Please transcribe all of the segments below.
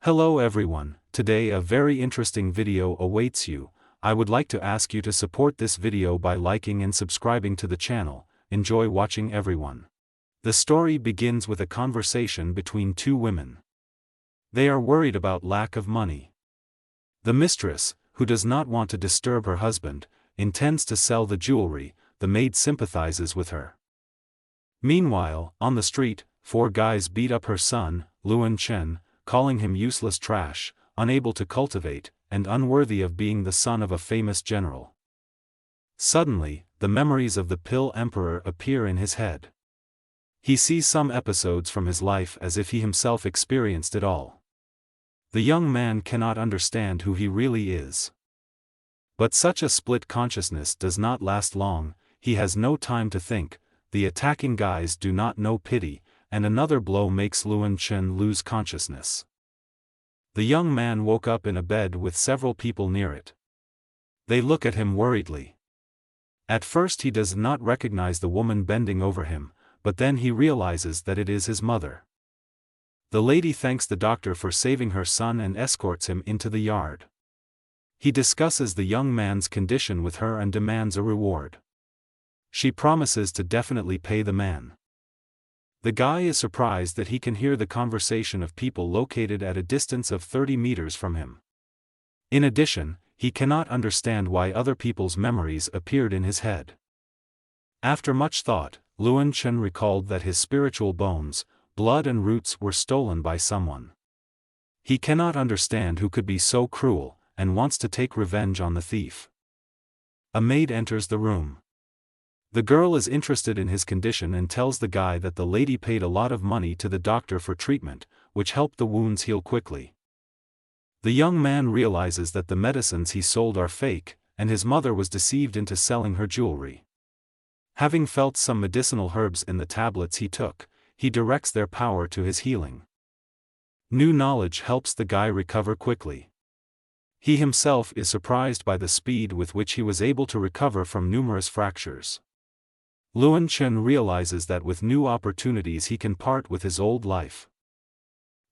Hello everyone, today a very interesting video awaits you. I would like to ask you to support this video by liking and subscribing to the channel. Enjoy watching everyone. The story begins with a conversation between two women. They are worried about lack of money. The mistress, who does not want to disturb her husband, intends to sell the jewelry. The maid sympathizes with her. Meanwhile, on the street, four guys beat up her son, Luan Chen, calling him useless trash, unable to cultivate, and unworthy of being the son of a famous general. Suddenly, the memories of the Pill Emperor appear in his head. He sees some episodes from his life as if he himself experienced it all. The young man cannot understand who he really is. But such a split consciousness does not last long. He has no time to think. The attacking guys do not know pity, and another blow makes Luan Chen lose consciousness. The young man woke up in a bed with several people near it. They look at him worriedly. At first he does not recognize the woman bending over him, but then he realizes that it is his mother. The lady thanks the doctor for saving her son and escorts him into the yard. He discusses the young man's condition with her and demands a reward. She promises to definitely pay the man. The guy is surprised that he can hear the conversation of people located at a distance of 30 meters from him. In addition, he cannot understand why other people's memories appeared in his head. After much thought, Luan Chen recalled that his spiritual bones, blood and roots were stolen by someone. He cannot understand who could be so cruel, and wants to take revenge on the thief. A maid enters the room. The girl is interested in his condition and tells the guy that the lady paid a lot of money to the doctor for treatment, which helped the wounds heal quickly. The young man realizes that the medicines he sold are fake, and his mother was deceived into selling her jewelry. Having felt some medicinal herbs in the tablets he took, he directs their power to his healing. New knowledge helps the guy recover quickly. He himself is surprised by the speed with which he was able to recover from numerous fractures. Luan Chen realizes that with new opportunities he can part with his old life.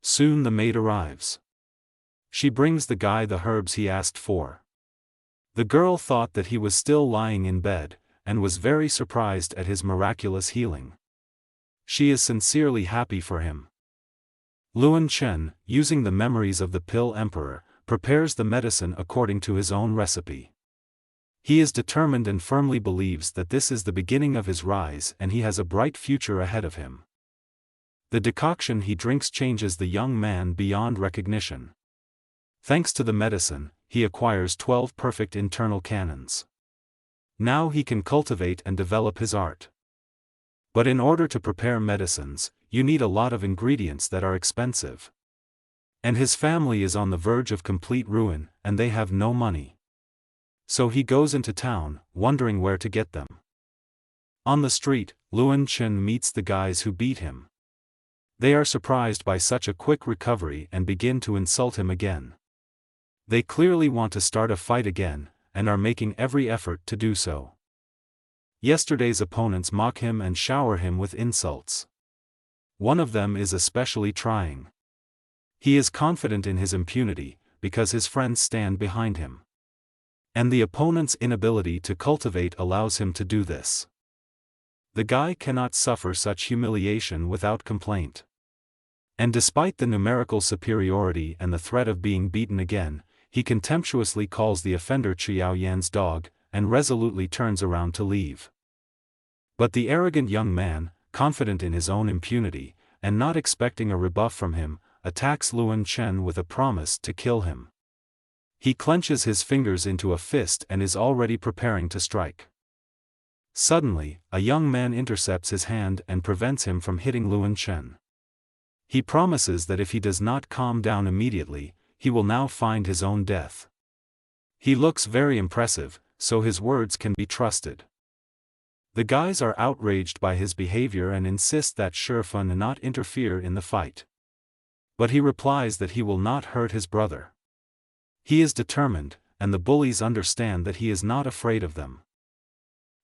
Soon the maid arrives. She brings the guy the herbs he asked for. The girl thought that he was still lying in bed, and was very surprised at his miraculous healing. She is sincerely happy for him. Luan Chen, using the memories of the Pill Emperor, prepares the medicine according to his own recipe. He is determined and firmly believes that this is the beginning of his rise and he has a bright future ahead of him. The decoction he drinks changes the young man beyond recognition. Thanks to the medicine, he acquires 12 perfect internal cannons. Now he can cultivate and develop his art. But in order to prepare medicines, you need a lot of ingredients that are expensive. And his family is on the verge of complete ruin, and they have no money. So he goes into town, wondering where to get them. On the street, Luan Chen meets the guys who beat him. They are surprised by such a quick recovery and begin to insult him again. They clearly want to start a fight again, and are making every effort to do so. Yesterday's opponents mock him and shower him with insults. One of them is especially trying. He is confident in his impunity, because his friends stand behind him. And the opponent's inability to cultivate allows him to do this. The guy cannot suffer such humiliation without complaint. And despite the numerical superiority and the threat of being beaten again, he contemptuously calls the offender Qiao Yan's dog, and resolutely turns around to leave. But the arrogant young man, confident in his own impunity, and not expecting a rebuff from him, attacks Luan Chen with a promise to kill him. He clenches his fingers into a fist and is already preparing to strike. Suddenly, a young man intercepts his hand and prevents him from hitting Luan Chen. He promises that if he does not calm down immediately, he will now find his own death. He looks very impressive, so his words can be trusted. The guys are outraged by his behavior and insist that Shifan not interfere in the fight. But he replies that he will not hurt his brother. He is determined, and the bullies understand that he is not afraid of them.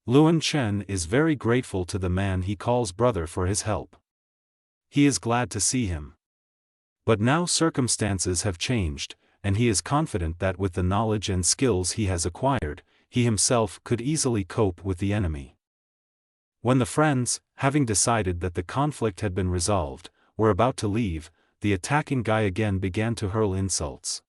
Luan Chen is very grateful to the man he calls brother for his help. He is glad to see him. But now circumstances have changed, and he is confident that with the knowledge and skills he has acquired, he himself could easily cope with the enemy. When the friends, having decided that the conflict had been resolved, were about to leave, the attacking guy again began to hurl insults.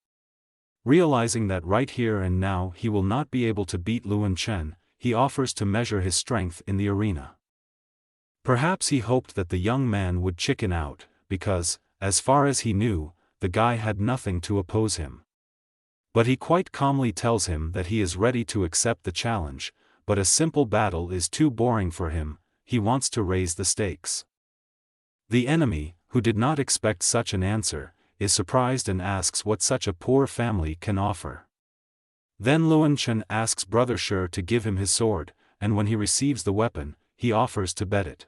Realizing that right here and now he will not be able to beat Luan Chen, he offers to measure his strength in the arena. Perhaps he hoped that the young man would chicken out, because, as far as he knew, the guy had nothing to oppose him. But he quite calmly tells him that he is ready to accept the challenge, but a simple battle is too boring for him, he wants to raise the stakes. The enemy, who did not expect such an answer, is surprised and asks what such a poor family can offer. Then Luan Chen asks Brother Shi to give him his sword, and when he receives the weapon, he offers to bet it.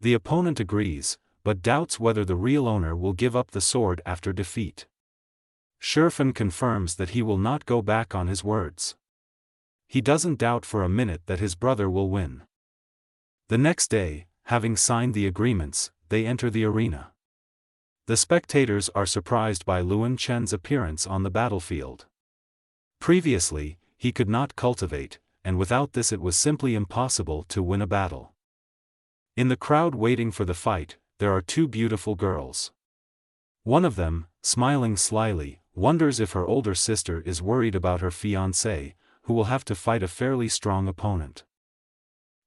The opponent agrees, but doubts whether the real owner will give up the sword after defeat. Shifan confirms that he will not go back on his words. He doesn't doubt for a minute that his brother will win. The next day, having signed the agreements, they enter the arena. The spectators are surprised by Luan Chen's appearance on the battlefield. Previously, he could not cultivate, and without this it was simply impossible to win a battle. In the crowd waiting for the fight, there are two beautiful girls. One of them, smiling slyly, wonders if her older sister is worried about her fiancé, who will have to fight a fairly strong opponent.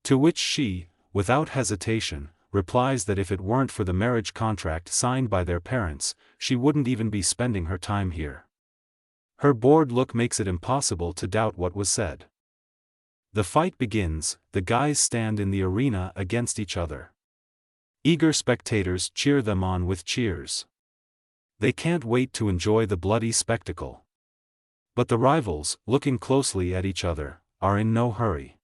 To which she, without hesitation, replies that if it weren't for the marriage contract signed by their parents, she wouldn't even be spending her time here. Her bored look makes it impossible to doubt what was said. The fight begins, the guys stand in the arena against each other. Eager spectators cheer them on with cheers. They can't wait to enjoy the bloody spectacle. But the rivals, looking closely at each other, are in no hurry.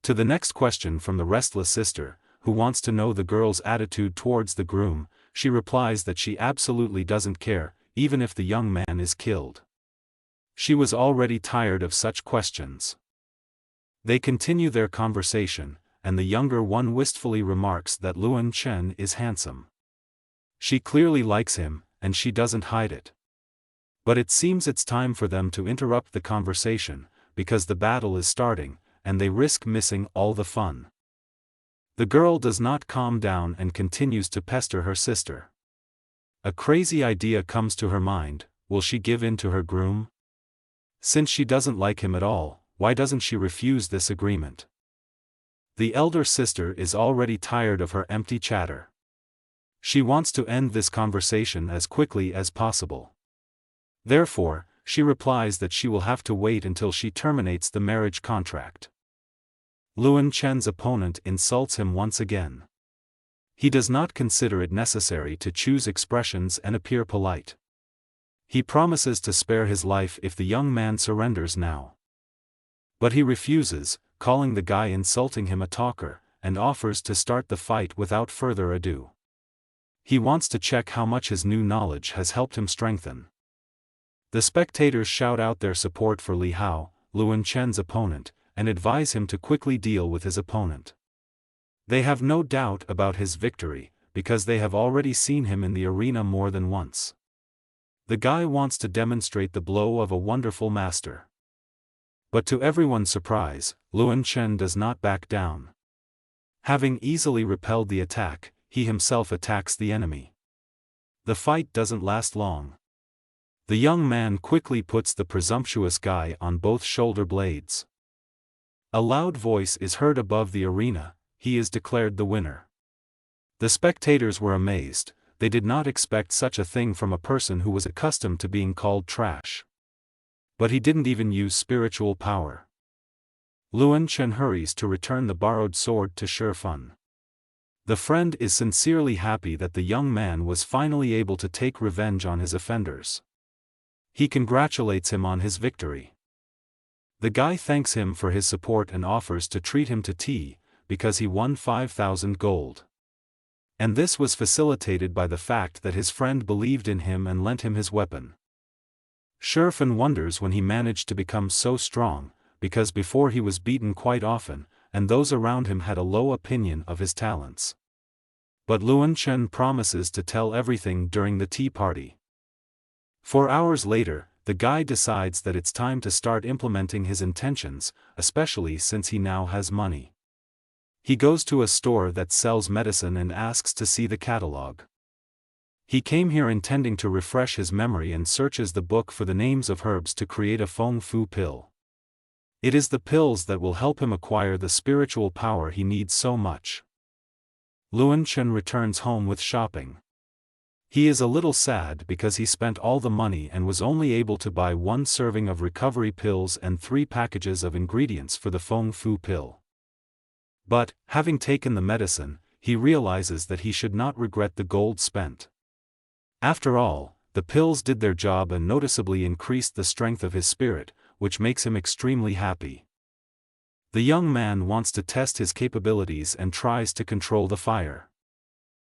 To the next question from the restless sister, who wants to know the girl's attitude towards the groom, she replies that she absolutely doesn't care, even if the young man is killed. She was already tired of such questions. They continue their conversation, and the younger one wistfully remarks that Luan Chen is handsome. She clearly likes him, and she doesn't hide it. But it seems it's time for them to interrupt the conversation, because the battle is starting, and they risk missing all the fun. The girl does not calm down and continues to pester her sister. A crazy idea comes to her mind: will she give in to her groom? Since she doesn't like him at all, why doesn't she refuse this agreement? The elder sister is already tired of her empty chatter. She wants to end this conversation as quickly as possible. Therefore, she replies that she will have to wait until she terminates the marriage contract. Luan Chen's opponent insults him once again. He does not consider it necessary to choose expressions and appear polite. He promises to spare his life if the young man surrenders now. But he refuses, calling the guy insulting him a talker, and offers to start the fight without further ado. He wants to check how much his new knowledge has helped him strengthen. The spectators shout out their support for Li Hao, Luan Chen's opponent, and advise him to quickly deal with his opponent. They have no doubt about his victory, because they have already seen him in the arena more than once. The guy wants to demonstrate the blow of a wonderful master. But to everyone's surprise, Luan Chen does not back down. Having easily repelled the attack, he himself attacks the enemy. The fight doesn't last long. The young man quickly puts the presumptuous guy on both shoulder blades. A loud voice is heard above the arena: he is declared the winner. The spectators were amazed, they did not expect such a thing from a person who was accustomed to being called trash. But he didn't even use spiritual power. Luan Chen hurries to return the borrowed sword to Shifan. The friend is sincerely happy that the young man was finally able to take revenge on his offenders. He congratulates him on his victory. The guy thanks him for his support and offers to treat him to tea, because he won 5,000 gold. And this was facilitated by the fact that his friend believed in him and lent him his weapon. Shifan wonders when he managed to become so strong, because before he was beaten quite often, and those around him had a low opinion of his talents. But Luan Chen promises to tell everything during the tea party. 4 hours later, the guy decides that it's time to start implementing his intentions, especially since he now has money. He goes to a store that sells medicine and asks to see the catalog. He came here intending to refresh his memory and searches the book for the names of herbs to create a feng fu pill. It is the pills that will help him acquire the spiritual power he needs so much. Luan Chen returns home with shopping. He is a little sad because he spent all the money and was only able to buy 1 serving of recovery pills and 3 packages of ingredients for the feng fu pill. But, having taken the medicine, he realizes that he should not regret the gold spent. After all, the pills did their job and noticeably increased the strength of his spirit, which makes him extremely happy. The young man wants to test his capabilities and tries to control the fire.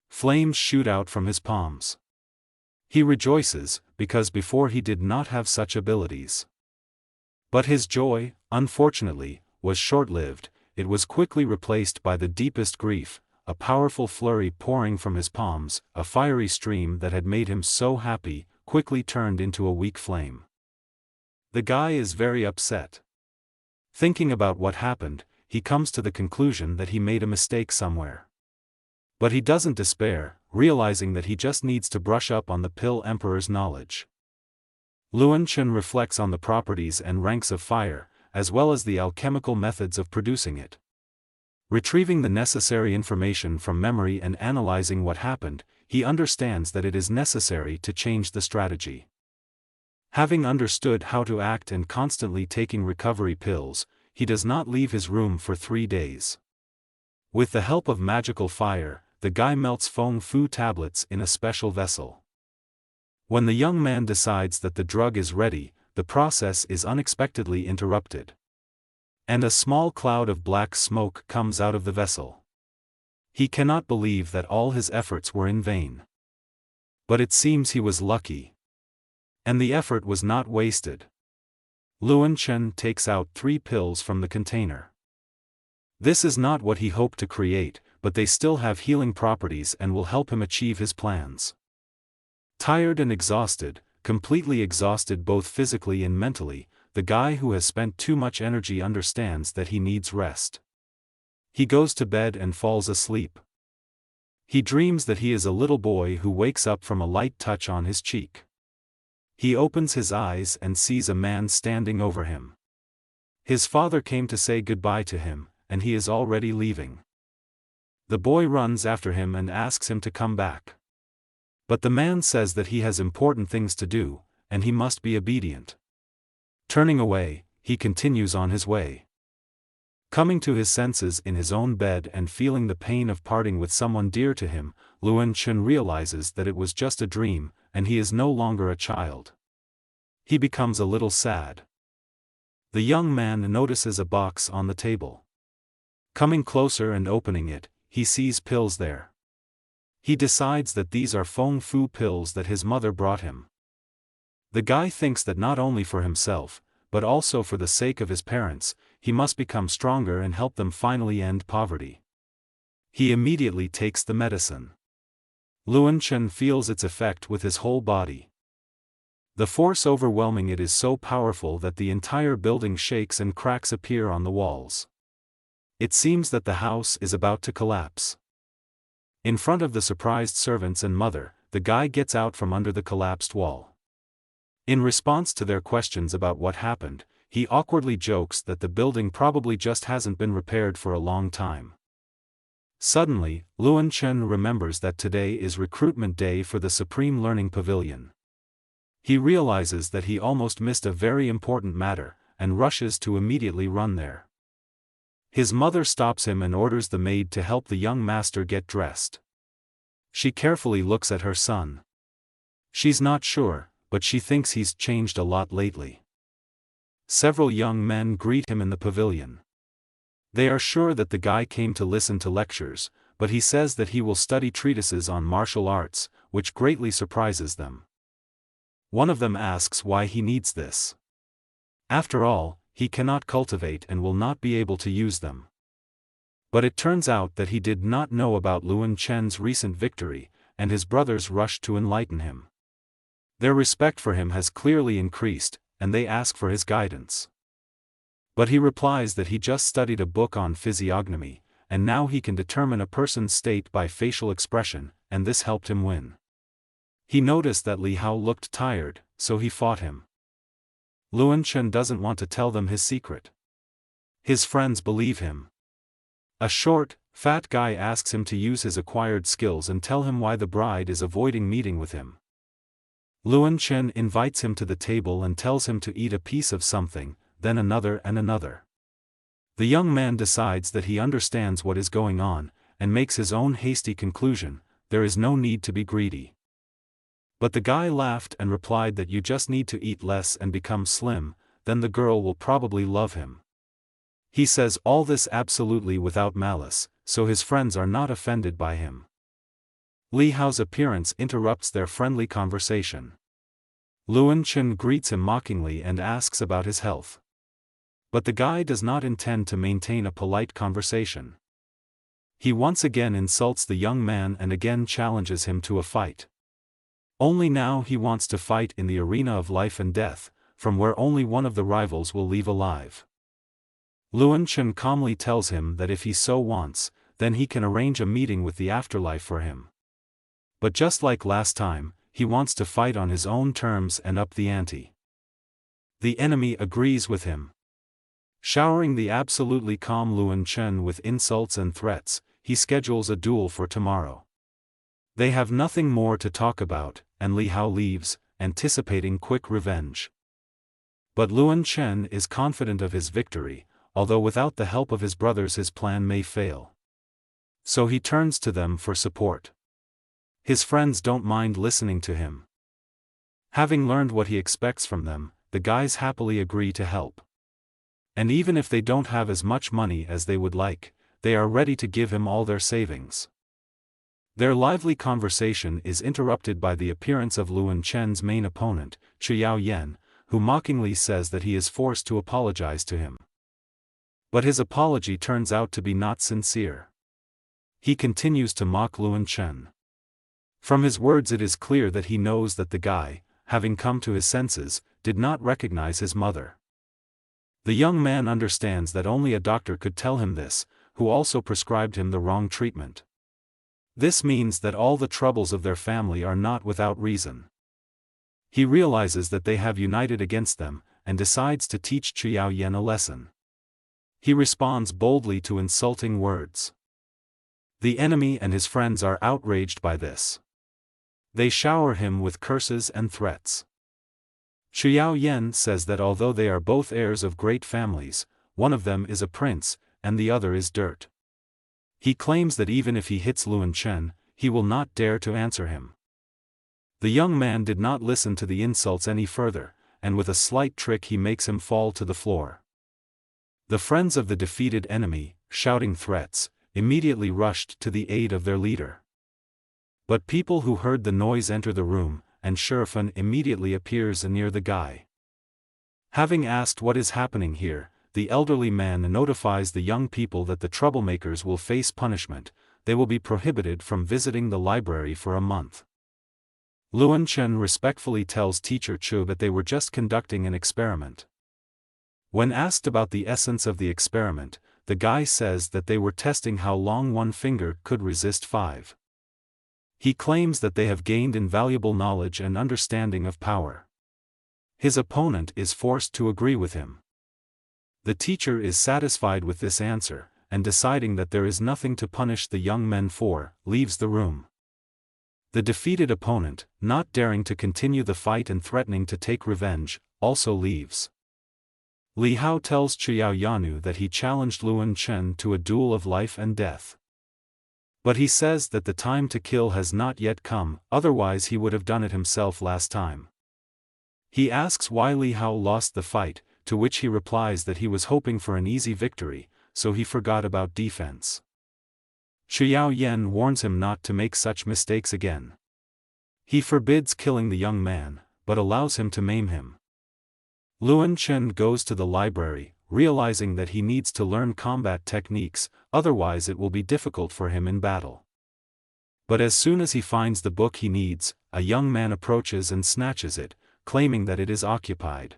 Flames shoot out from his palms. He rejoices, because before he did not have such abilities. But his joy, unfortunately, was short-lived. It was quickly replaced by the deepest grief, a powerful flurry pouring from his palms, a fiery stream that had made him so happy, quickly turned into a weak flame. The guy is very upset. Thinking about what happened, he comes to the conclusion that he made a mistake somewhere. But he doesn't despair, realizing that he just needs to brush up on the pill emperor's knowledge. Luan Chen reflects on the properties and ranks of fire, as well as the alchemical methods of producing it. Retrieving the necessary information from memory and analyzing what happened, he understands that it is necessary to change the strategy. Having understood how to act and constantly taking recovery pills, he does not leave his room for 3 days. With the help of magical fire, the guy melts feng fu tablets in a special vessel. When the young man decides that the drug is ready, the process is unexpectedly interrupted. And a small cloud of black smoke comes out of the vessel. He cannot believe that all his efforts were in vain. But it seems he was lucky. And the effort was not wasted. Luan Chen takes out 3 pills from the container. This is not what he hoped to create, but they still have healing properties and will help him achieve his plans. Tired and exhausted, completely exhausted both physically and mentally, the guy who has spent too much energy understands that he needs rest. He goes to bed and falls asleep. He dreams that he is a little boy who wakes up from a light touch on his cheek. He opens his eyes and sees a man standing over him. His father came to say goodbye to him, and he is already leaving. The boy runs after him and asks him to come back. But the man says that he has important things to do, and he must be obedient. Turning away, he continues on his way. Coming to his senses in his own bed and feeling the pain of parting with someone dear to him, Luan Chen realizes that it was just a dream, and he is no longer a child. He becomes a little sad. The young man notices a box on the table. Coming closer and opening it, he sees pills there. He decides that these are feng fu pills that his mother brought him. The guy thinks that not only for himself, but also for the sake of his parents, he must become stronger and help them finally end poverty. He immediately takes the medicine. Luan Chen feels its effect with his whole body. The force overwhelming it is so powerful that the entire building shakes and cracks appear on the walls. It seems that the house is about to collapse. In front of the surprised servants and mother, the guy gets out from under the collapsed wall. In response to their questions about what happened, he awkwardly jokes that the building probably just hasn't been repaired for a long time. Suddenly, Luan Chen remembers that today is recruitment day for the Supreme Learning Pavilion. He realizes that he almost missed a very important matter, and rushes to immediately run there. His mother stops him and orders the maid to help the young master get dressed. She carefully looks at her son. She's not sure, but she thinks he's changed a lot lately. Several young men greet him in the pavilion. They are sure that the guy came to listen to lectures, but he says that he will study treatises on martial arts, which greatly surprises them. One of them asks why he needs this. After all, he cannot cultivate and will not be able to use them. But it turns out that he did not know about Luan Chen's recent victory, and his brothers rushed to enlighten him. Their respect for him has clearly increased, and they ask for his guidance. But he replies that he just studied a book on physiognomy, and now he can determine a person's state by facial expression, and this helped him win. He noticed that Li Hao looked tired, so he fought him. Luan Chen doesn't want to tell them his secret. His friends believe him. A short, fat guy asks him to use his acquired skills and tell him why the bride is avoiding meeting with him. Luan Chen invites him to the table and tells him to eat a piece of something, then another and another. The young man decides that he understands what is going on, and makes his own hasty conclusion: there is no need to be greedy. But the guy laughed and replied that you just need to eat less and become slim, then the girl will probably love him. He says all this absolutely without malice, so his friends are not offended by him. Li Hao's appearance interrupts their friendly conversation. Luan Chen greets him mockingly and asks about his health. But the guy does not intend to maintain a polite conversation. He once again insults the young man and again challenges him to a fight. Only now he wants to fight in the arena of life and death, from where only one of the rivals will leave alive. Luan Chen calmly tells him that if he so wants, then he can arrange a meeting with the afterlife for him. But just like last time, he wants to fight on his own terms and up the ante. The enemy agrees with him. Showering the absolutely calm Luan Chen with insults and threats, he schedules a duel for tomorrow. They have nothing more to talk about, and Li Hao leaves, anticipating quick revenge. But Luan Chen is confident of his victory, although without the help of his brothers his plan may fail. So he turns to them for support. His friends don't mind listening to him. Having learned what he expects from them, the guys happily agree to help. And even if they don't have as much money as they would like, they are ready to give him all their savings. Their lively conversation is interrupted by the appearance of Luan Chen's main opponent, Qiao Yan, who mockingly says that he is forced to apologize to him. But his apology turns out to be not sincere. He continues to mock Luan Chen. From his words it is clear that he knows that the guy, having come to his senses, did not recognize his mother. The young man understands that only a doctor could tell him this, who also prescribed him the wrong treatment. This means that all the troubles of their family are not without reason. He realizes that they have united against them, and decides to teach Qiao Yan a lesson. He responds boldly to insulting words. The enemy and his friends are outraged by this. They shower him with curses and threats. Qiao Yan says that although they are both heirs of great families, one of them is a prince, and the other is dirt. He claims that even if he hits Luan Chen, he will not dare to answer him. The young man did not listen to the insults any further, and with a slight trick he makes him fall to the floor. The friends of the defeated enemy, shouting threats, immediately rushed to the aid of their leader. But people who heard the noise enter the room, and Shurifan immediately appears near the guy. Having asked what is happening here, the elderly man notifies the young people that the troublemakers will face punishment. They will be prohibited from visiting the library for a month. Luan Chen respectfully tells teacher Chu that they were just conducting an experiment. When asked about the essence of the experiment, the guy says that they were testing how long one finger could resist 5. He claims that they have gained invaluable knowledge and understanding of power. His opponent is forced to agree with him. The teacher is satisfied with this answer, and deciding that there is nothing to punish the young men for, leaves the room. The defeated opponent, not daring to continue the fight and threatening to take revenge, also leaves. Li Hao tells Qiao Yanu that he challenged Luan Chen to a duel of life and death. But he says that the time to kill has not yet come, otherwise he would have done it himself last time. He asks why Li Hao lost the fight, to which he replies that he was hoping for an easy victory, so he forgot about defense. Qiao Yan warns him not to make such mistakes again. He forbids killing the young man, but allows him to maim him. Luan Chen goes to the library, realizing that he needs to learn combat techniques, otherwise it will be difficult for him in battle. But as soon as he finds the book he needs, a young man approaches and snatches it, claiming that it is occupied.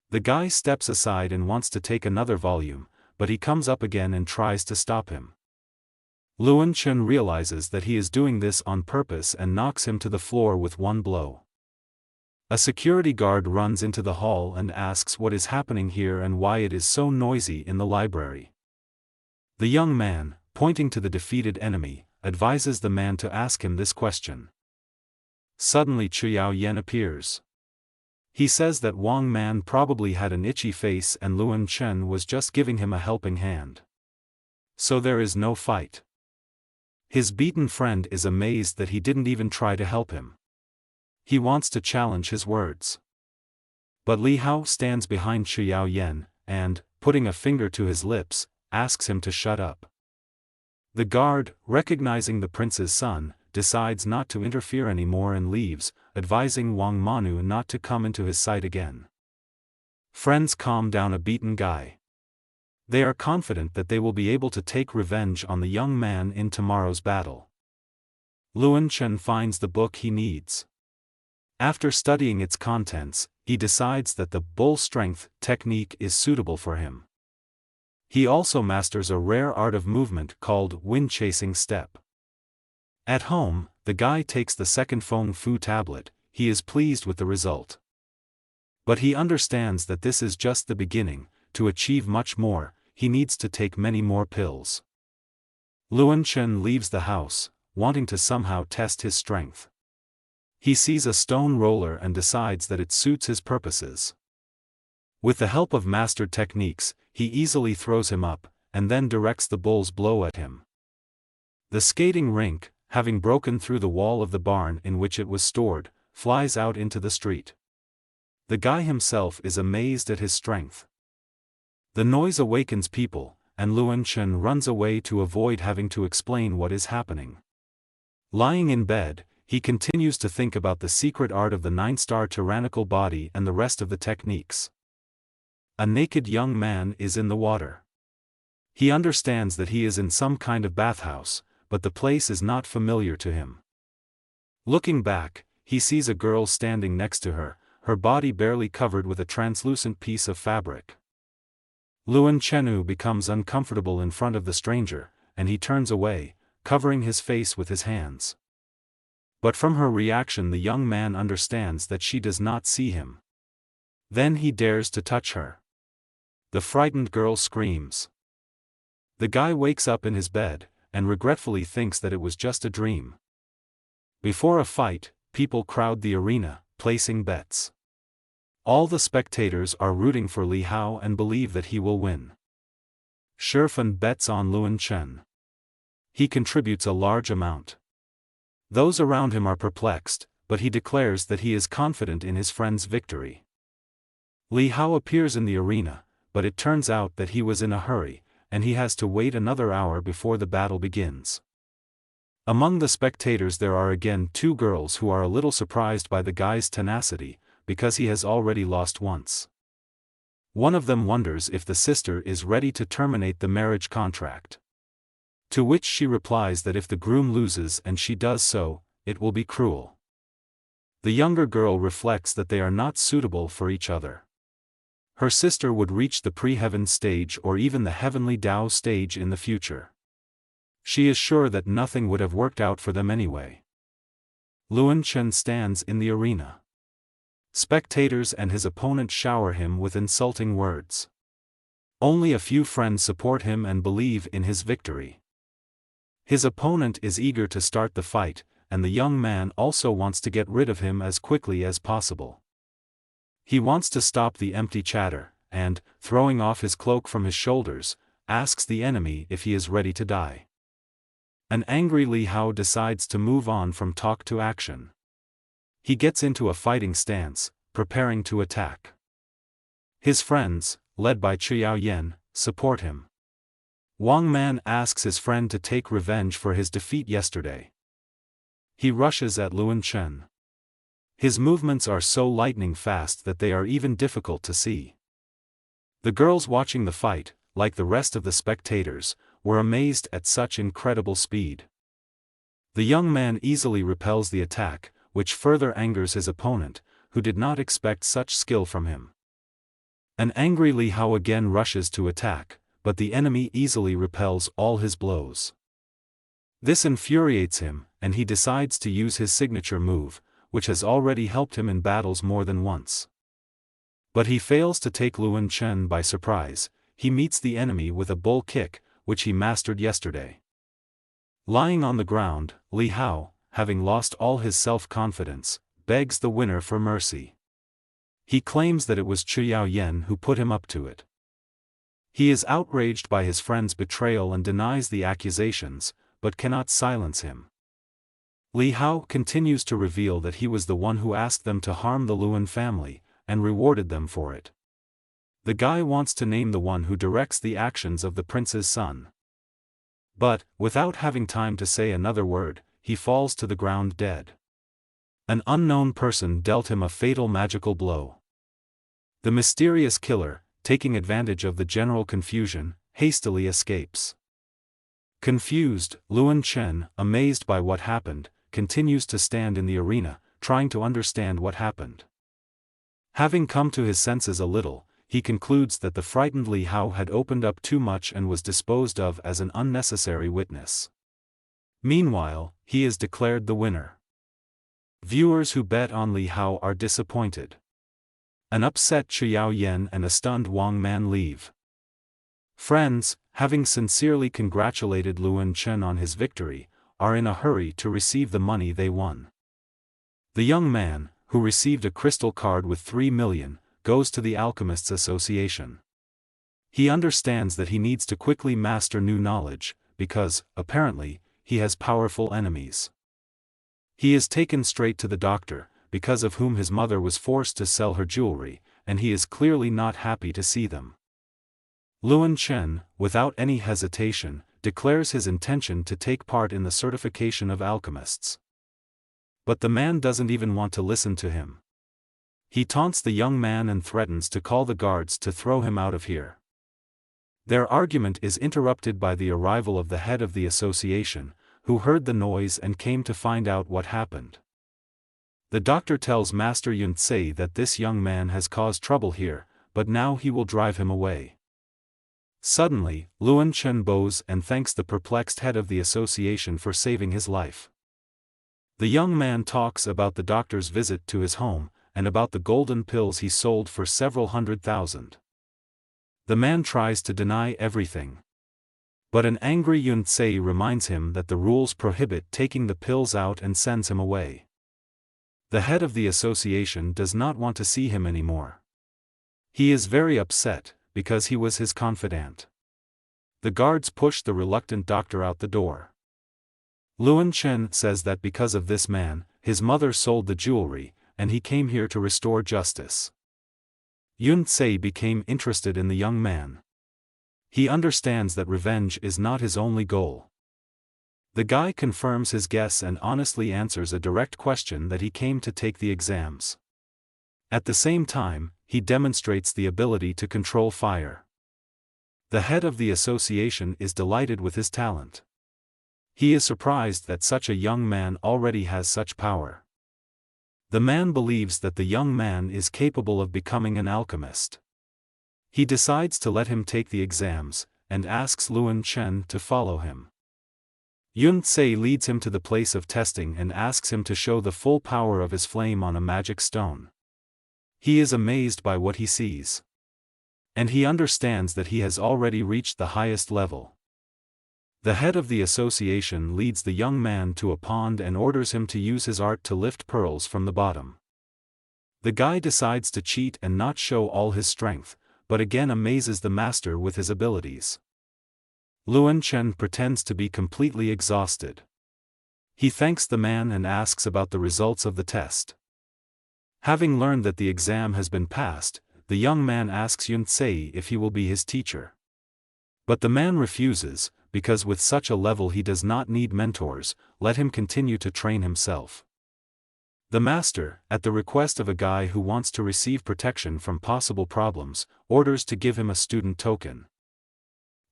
The guy steps aside and wants to take another volume, but he comes up again and tries to stop him. Luan Chen realizes that he is doing this on purpose and knocks him to the floor with one blow. A security guard runs into the hall and asks what is happening here and why it is so noisy in the library. The young man, pointing to the defeated enemy, advises the man to ask him this question. Suddenly Qiao Yan appears. He says that Wang Man probably had an itchy face and Luan Chen was just giving him a helping hand. So there is no fight. His beaten friend is amazed that he didn't even try to help him. He wants to challenge his words. But Li Hao stands behind Qiao Yan, and, putting a finger to his lips, asks him to shut up. The guard, recognizing the prince's son, decides not to interfere anymore and leaves, advising Wang Manu not to come into his sight again. Friends calm down a beaten guy. They are confident that they will be able to take revenge on the young man in tomorrow's battle. Luan Chen finds the book he needs. After studying its contents, he decides that the bull strength technique is suitable for him. He also masters a rare art of movement called wind-chasing step. At home, the guy takes the second Feng Fu tablet. He is pleased with the result. But he understands that this is just the beginning. To achieve much more, he needs to take many more pills. Luan Chen leaves the house, wanting to somehow test his strength. He sees a stone roller and decides that it suits his purposes. With the help of mastered techniques, he easily throws him up, and then directs the bull's blow at him. The skating rink, having broken through the wall of the barn in which it was stored, flies out into the street. The guy himself is amazed at his strength. The noise awakens people, and Luan Chen runs away to avoid having to explain what is happening. Lying in bed, he continues to think about the secret art of the 9-star tyrannical body and the rest of the techniques. A naked young man is in the water. He understands that he is in some kind of bathhouse, but the place is not familiar to him. Looking back, he sees a girl standing next to her, her body barely covered with a translucent piece of fabric. Luan Chenu becomes uncomfortable in front of the stranger, and he turns away, covering his face with his hands. But from her reaction the young man understands that she does not see him. Then he dares to touch her. The frightened girl screams. The guy wakes up in his bed, and regretfully thinks that it was just a dream. Before a fight, people crowd the arena, placing bets. All the spectators are rooting for Li Hao and believe that he will win. Shifan bets on Luan Chen. He contributes a large amount. Those around him are perplexed, but he declares that he is confident in his friend's victory. Li Hao appears in the arena, but it turns out that he was in a hurry, and he has to wait another hour before the battle begins. Among the spectators there are again two girls who are a little surprised by the guy's tenacity, because he has already lost once. One of them wonders if the sister is ready to terminate the marriage contract. To which she replies that if the groom loses and she does so, it will be cruel. The younger girl reflects that they are not suitable for each other. Her sister would reach the pre-heaven stage or even the heavenly Tao stage in the future. She is sure that nothing would have worked out for them anyway. Luan Chen stands in the arena. Spectators and his opponent shower him with insulting words. Only a few friends support him and believe in his victory. His opponent is eager to start the fight, and the young man also wants to get rid of him as quickly as possible. He wants to stop the empty chatter, and, throwing off his cloak from his shoulders, asks the enemy if he is ready to die. An angry Li Hao decides to move on from talk to action. He gets into a fighting stance, preparing to attack. His friends, led by Qiao Yan, support him. Wang Man asks his friend to take revenge for his defeat yesterday. He rushes at Luan Chen. His movements are so lightning fast that they are even difficult to see. The girls watching the fight, like the rest of the spectators, were amazed at such incredible speed. The young man easily repels the attack, which further angers his opponent, who did not expect such skill from him. An angry Li Hao again rushes to attack, but the enemy easily repels all his blows. This infuriates him, and he decides to use his signature move, which has already helped him in battles more than once. But he fails to take Luan Chen by surprise. He meets the enemy with a bull kick, which he mastered yesterday. Lying on the ground, Li Hao, having lost all his self-confidence, begs the winner for mercy. He claims that it was Chu Yaoyan who put him up to it. He is outraged by his friend's betrayal and denies the accusations, but cannot silence him. Li Hao continues to reveal that he was the one who asked them to harm the Luan family, and rewarded them for it. The guy wants to name the one who directs the actions of the prince's son. But, without having time to say another word, he falls to the ground dead. An unknown person dealt him a fatal magical blow. The mysterious killer, taking advantage of the general confusion, hastily escapes. Confused, Luan Chen, amazed by what happened, continues to stand in the arena, trying to understand what happened. Having come to his senses a little, he concludes that the frightened Li Hao had opened up too much and was disposed of as an unnecessary witness. Meanwhile, he is declared the winner. Viewers who bet on Li Hao are disappointed. An upset Chu Yaoyan and a stunned Wang Man leave. Friends, having sincerely congratulated Luan Chen on his victory, are in a hurry to receive the money they won. The young man, who received a crystal card with 3 million, goes to the Alchemists Association. He understands that he needs to quickly master new knowledge, because, apparently, he has powerful enemies. He is taken straight to the doctor, because of whom his mother was forced to sell her jewelry, and he is clearly not happy to see them. Luan Chen, without any hesitation, declares his intention to take part in the certification of alchemists. But the man doesn't even want to listen to him. He taunts the young man and threatens to call the guards to throw him out of here. Their argument is interrupted by the arrival of the head of the association, who heard the noise and came to find out what happened. The doctor tells Master Yun Tsei that this young man has caused trouble here, but now he will drive him away. Suddenly, Luan Chen bows and thanks the perplexed head of the association for saving his life. The young man talks about the doctor's visit to his home, and about the golden pills he sold for several 100,000. The man tries to deny everything. But an angry Yun Tsei reminds him that the rules prohibit taking the pills out and sends him away. The head of the association does not want to see him anymore. He is very upset, because he was his confidant. The guards push the reluctant doctor out the door. Luan Chen says that because of this man, his mother sold the jewelry, and he came here to restore justice. Yun Tsei became interested in the young man. He understands that revenge is not his only goal. The guy confirms his guess and honestly answers a direct question that he came to take the exams. At the same time, he demonstrates the ability to control fire. The head of the association is delighted with his talent. He is surprised that such a young man already has such power. The man believes that the young man is capable of becoming an alchemist. He decides to let him take the exams, and asks Luan Chen to follow him. Yun Tsei leads him to the place of testing and asks him to show the full power of his flame on a magic stone. He is amazed by what he sees. And he understands that he has already reached the highest level. The head of the association leads the young man to a pond and orders him to use his art to lift pearls from the bottom. The guy decides to cheat and not show all his strength, but again amazes the master with his abilities. Luan Chen pretends to be completely exhausted. He thanks the man and asks about the results of the test. Having learned that the exam has been passed, the young man asks Yun Tsei if he will be his teacher. But the man refuses, because with such a level he does not need mentors, let him continue to train himself. The master, at the request of a guy who wants to receive protection from possible problems, orders to give him a student token.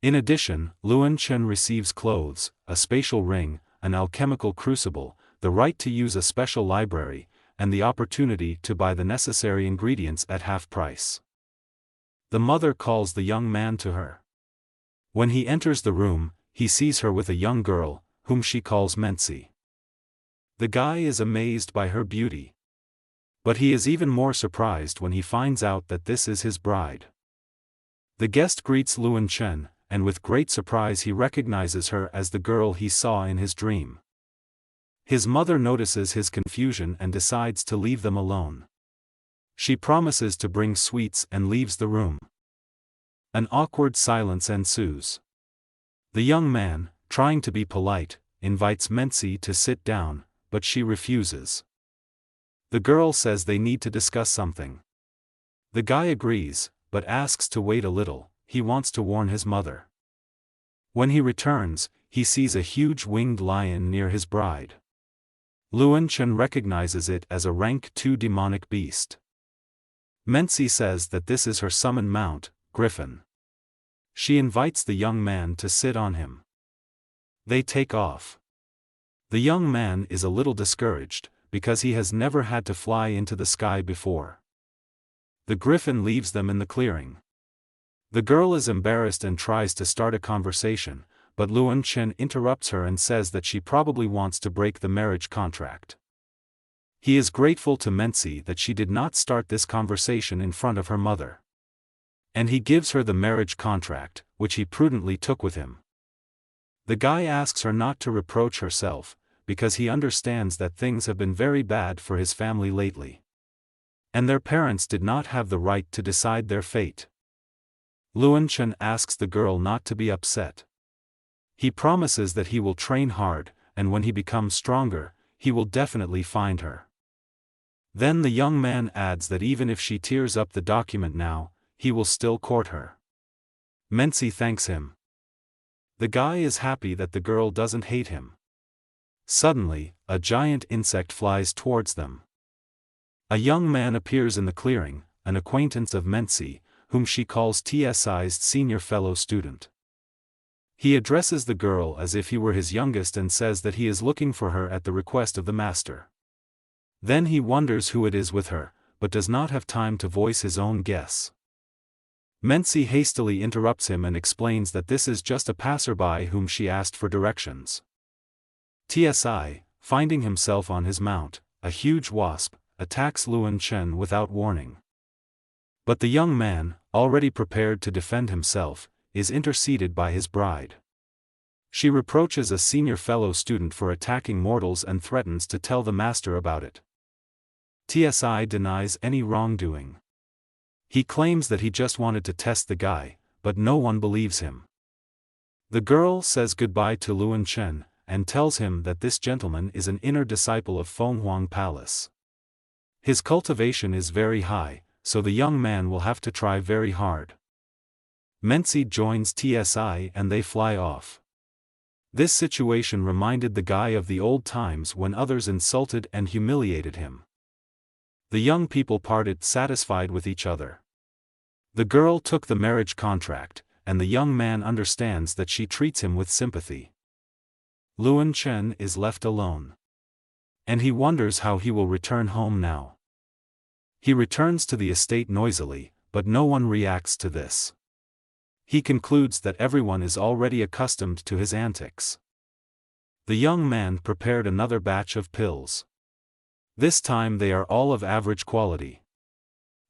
In addition, Luan Chen receives clothes, a spatial ring, an alchemical crucible, the right to use a special library, and the opportunity to buy the necessary ingredients at half price. The mother calls the young man to her. When he enters the room, he sees her with a young girl, whom she calls Mensi. The guy is amazed by her beauty. But he is even more surprised when he finds out that this is his bride. The guest greets Luan Chen, and with great surprise he recognizes her as the girl he saw in his dream. His mother notices his confusion and decides to leave them alone. She promises to bring sweets and leaves the room. An awkward silence ensues. The young man, trying to be polite, invites Mensi to sit down, but she refuses. The girl says they need to discuss something. The guy agrees, but asks to wait a little. He wants to warn his mother. When he returns, he sees a huge winged lion near his bride. Luan Chen recognizes it as a rank 2 demonic beast. Mensi says that this is her summon mount, Griffin. She invites the young man to sit on him. They take off. The young man is a little discouraged, because he has never had to fly into the sky before. The griffin leaves them in the clearing. The girl is embarrassed and tries to start a conversation, but Luan Chen interrupts her and says that she probably wants to break the marriage contract. He is grateful to Mensi that she did not start this conversation in front of her mother. And he gives her the marriage contract, which he prudently took with him. The guy asks her not to reproach herself, because he understands that things have been very bad for his family lately. And their parents did not have the right to decide their fate. Luan Chen asks the girl not to be upset. He promises that he will train hard, and when he becomes stronger, he will definitely find her. Then the young man adds that even if she tears up the document now, he will still court her. Mensi thanks him. The guy is happy that the girl doesn't hate him. Suddenly, a giant insect flies towards them. A young man appears in the clearing, an acquaintance of Mensi, whom she calls TSI's senior fellow student. He addresses the girl as if he were his youngest and says that he is looking for her at the request of the master. Then he wonders who it is with her, but does not have time to voice his own guess. Mensi hastily interrupts him and explains that this is just a passerby whom she asked for directions. TSI, finding himself on his mount, a huge wasp, attacks Luan Chen without warning. But the young man, already prepared to defend himself, is interceded by his bride. She reproaches a senior fellow student for attacking mortals and threatens to tell the master about it. TSI denies any wrongdoing. He claims that he just wanted to test the guy, but no one believes him. The girl says goodbye to Luan Chen, and tells him that this gentleman is an inner disciple of Fenghuang Palace. His cultivation is very high, so the young man will have to try very hard. Mensi joins TSI and they fly off. This situation reminded the guy of the old times when others insulted and humiliated him. The young people parted satisfied with each other. The girl took the marriage contract, and the young man understands that she treats him with sympathy. Luan Chen is left alone. And he wonders how he will return home now. He returns to the estate noisily, but no one reacts to this. He concludes that everyone is already accustomed to his antics. The young man prepared another batch of pills. This time they are all of average quality.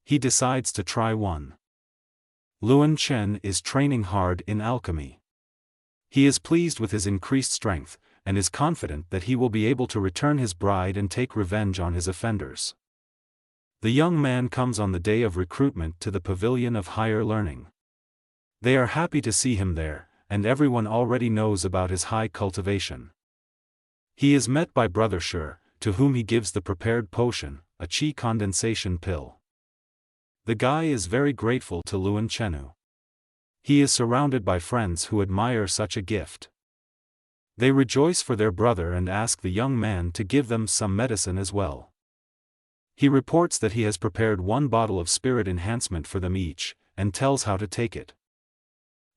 He decides to try one. Luan Chen is training hard in alchemy. He is pleased with his increased strength, and is confident that he will be able to return his bride and take revenge on his offenders. The young man comes on the day of recruitment to the Pavilion of Higher Learning. They are happy to see him there, and everyone already knows about his high cultivation. He is met by Brother Shi, to whom he gives the prepared potion, a qi condensation pill. The guy is very grateful to Luan Chenu. He is surrounded by friends who admire such a gift. They rejoice for their brother and ask the young man to give them some medicine as well. He reports that he has prepared 1 bottle of spirit enhancement for them each, and tells how to take it.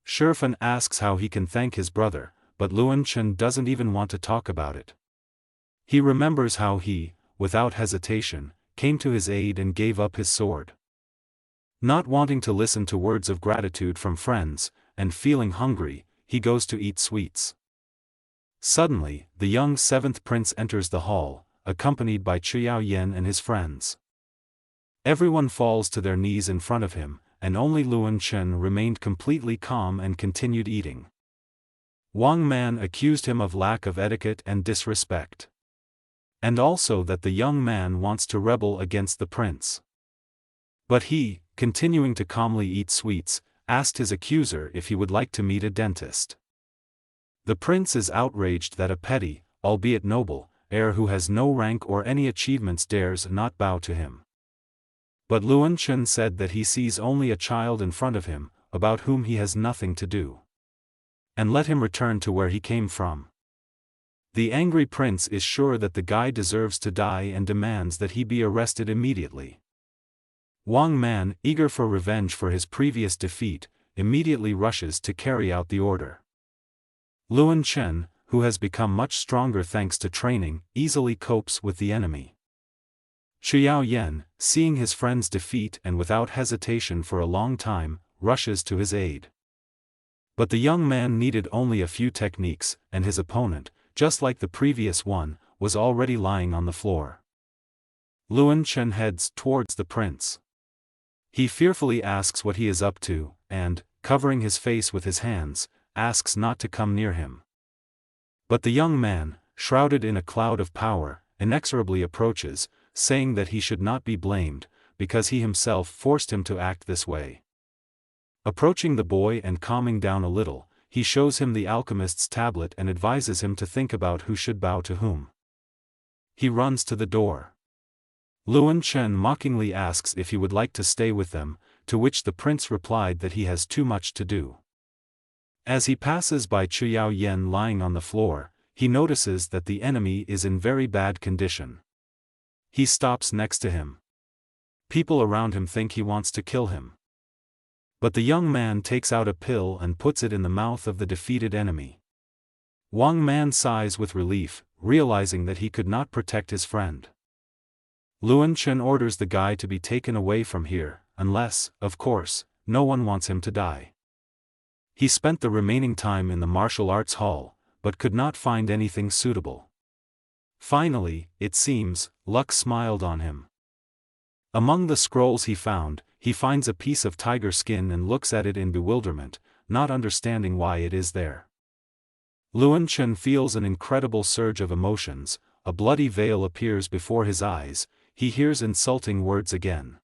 Shirfan asks how he can thank his brother, but Luan Chen doesn't even want to talk about it. He remembers how he, without hesitation, came to his aid and gave up his sword. Not wanting to listen to words of gratitude from friends, and feeling hungry, he goes to eat sweets. Suddenly, the young 7th prince enters the hall, accompanied by Chiao Yen and his friends. Everyone falls to their knees in front of him, and only Luan Chen remained completely calm and continued eating. Wang Man accused him of lack of etiquette and disrespect. And also that the young man wants to rebel against the prince. But he, continuing to calmly eat sweets, asked his accuser if he would like to meet a dentist. The prince is outraged that a petty, albeit noble, heir who has no rank or any achievements dares not bow to him. But Luan Chen said that he sees only a child in front of him, about whom he has nothing to do. And let him return to where he came from. The angry prince is sure that the guy deserves to die and demands that he be arrested immediately. Wang Man, eager for revenge for his previous defeat, immediately rushes to carry out the order. Luan Chen, who has become much stronger thanks to training, easily copes with the enemy. Chiao Yen, seeing his friend's defeat and without hesitation for a long time, rushes to his aid. But the young man needed only a few techniques, and his opponent, just like the previous one, was already lying on the floor. Luan Chen heads towards the prince. He fearfully asks what he is up to, and, covering his face with his hands, asks not to come near him. But the young man, shrouded in a cloud of power, inexorably approaches, saying that he should not be blamed, because he himself forced him to act this way. Approaching the boy and calming down a little, he shows him the alchemist's tablet and advises him to think about who should bow to whom. He runs to the door. Luan Chen mockingly asks if he would like to stay with them, to which the prince replied that he has too much to do. As he passes by Chiao Yen lying on the floor, he notices that the enemy is in very bad condition. He stops next to him. People around him think he wants to kill him. But the young man takes out a pill and puts it in the mouth of the defeated enemy. Wang Man sighs with relief, realizing that he could not protect his friend. Luan Chen orders the guy to be taken away from here, unless, of course, no one wants him to die. He spent the remaining time in the martial arts hall, but could not find anything suitable. Finally, it seems, luck smiled on him. Among the scrolls he finds a piece of tiger skin and looks at it in bewilderment, not understanding why it is there. Luan Chen feels an incredible surge of emotions, a bloody veil appears before his eyes, he hears insulting words again.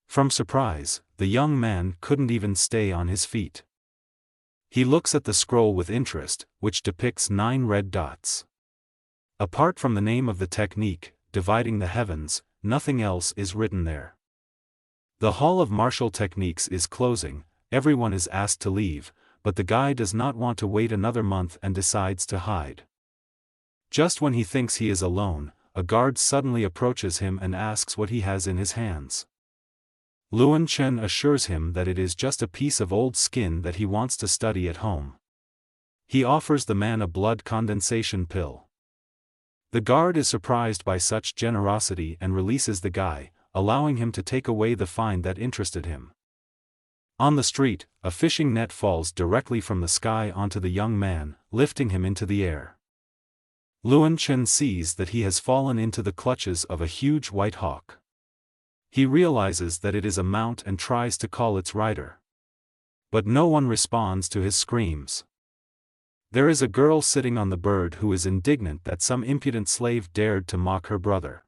From surprise, the young man couldn't even stay on his feet. He looks at the scroll with interest, which depicts 9 red dots. Apart from the name of the technique, dividing the heavens, nothing else is written there. The Hall of Martial Techniques is closing, everyone is asked to leave, but the guy does not want to wait another month and decides to hide. Just when he thinks he is alone, a guard suddenly approaches him and asks what he has in his hands. Luan Chen assures him that it is just a piece of old skin that he wants to study at home. He offers the man a blood condensation pill. The guard is surprised by such generosity and releases the guy, allowing him to take away the find that interested him. On the street, a fishing net falls directly from the sky onto the young man, lifting him into the air. Luan Chen sees that he has fallen into the clutches of a huge white hawk. He realizes that it is a mount and tries to call its rider. But no one responds to his screams. There is a girl sitting on the bird who is indignant that some impudent slave dared to mock her brother.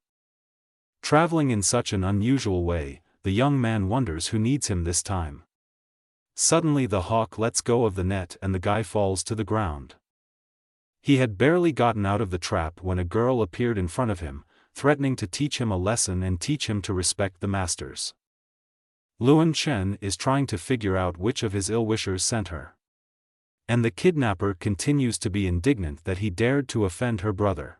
Traveling in such an unusual way, the young man wonders who needs him this time. Suddenly the hawk lets go of the net and the guy falls to the ground. He had barely gotten out of the trap when a girl appeared in front of him, threatening to teach him a lesson and teach him to respect the masters. Luan Chen is trying to figure out which of his ill-wishers sent her. And the kidnapper continues to be indignant that he dared to offend her brother.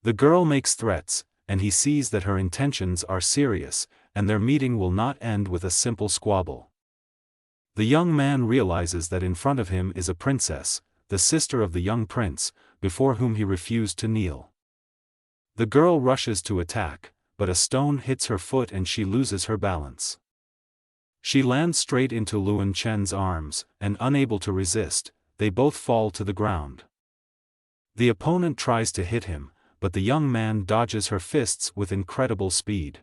The girl makes threats, and he sees that her intentions are serious, and their meeting will not end with a simple squabble. The young man realizes that in front of him is a princess, the sister of the young prince, before whom he refused to kneel. The girl rushes to attack, but a stone hits her foot and she loses her balance. She lands straight into Luan Chen's arms, and unable to resist, they both fall to the ground. The opponent tries to hit him, but the young man dodges her fists with incredible speed.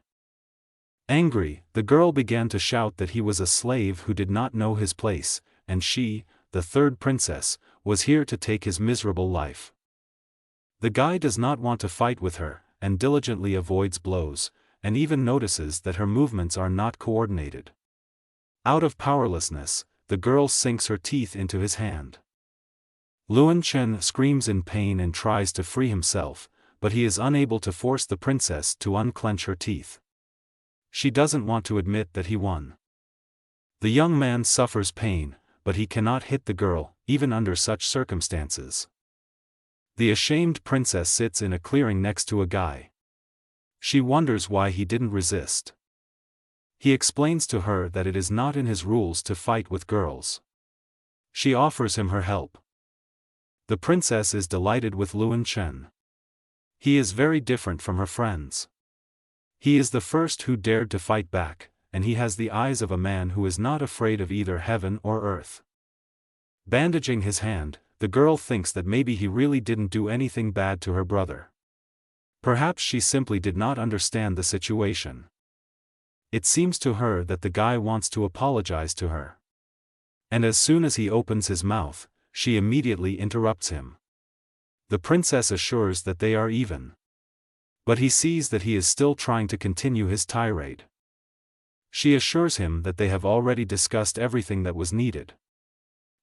Angry, the girl began to shout that he was a slave who did not know his place, and she, the third princess, was here to take his miserable life. The guy does not want to fight with her, and diligently avoids blows, and even notices that her movements are not coordinated. Out of powerlessness, the girl sinks her teeth into his hand. Luan Chen screams in pain and tries to free himself, but he is unable to force the princess to unclench her teeth. She doesn't want to admit that he won. The young man suffers pain, but he cannot hit the girl, even under such circumstances. The ashamed princess sits in a clearing next to a guy. She wonders why he didn't resist. He explains to her that it is not in his rules to fight with girls. She offers him her help. The princess is delighted with Luan Chen. He is very different from her friends. He is the first who dared to fight back, and he has the eyes of a man who is not afraid of either heaven or earth. Bandaging his hand, the girl thinks that maybe he really didn't do anything bad to her brother. Perhaps she simply did not understand the situation. It seems to her that the guy wants to apologize to her. And as soon as he opens his mouth, she immediately interrupts him. The princess assures that they are even. But he sees that he is still trying to continue his tirade. She assures him that they have already discussed everything that was needed.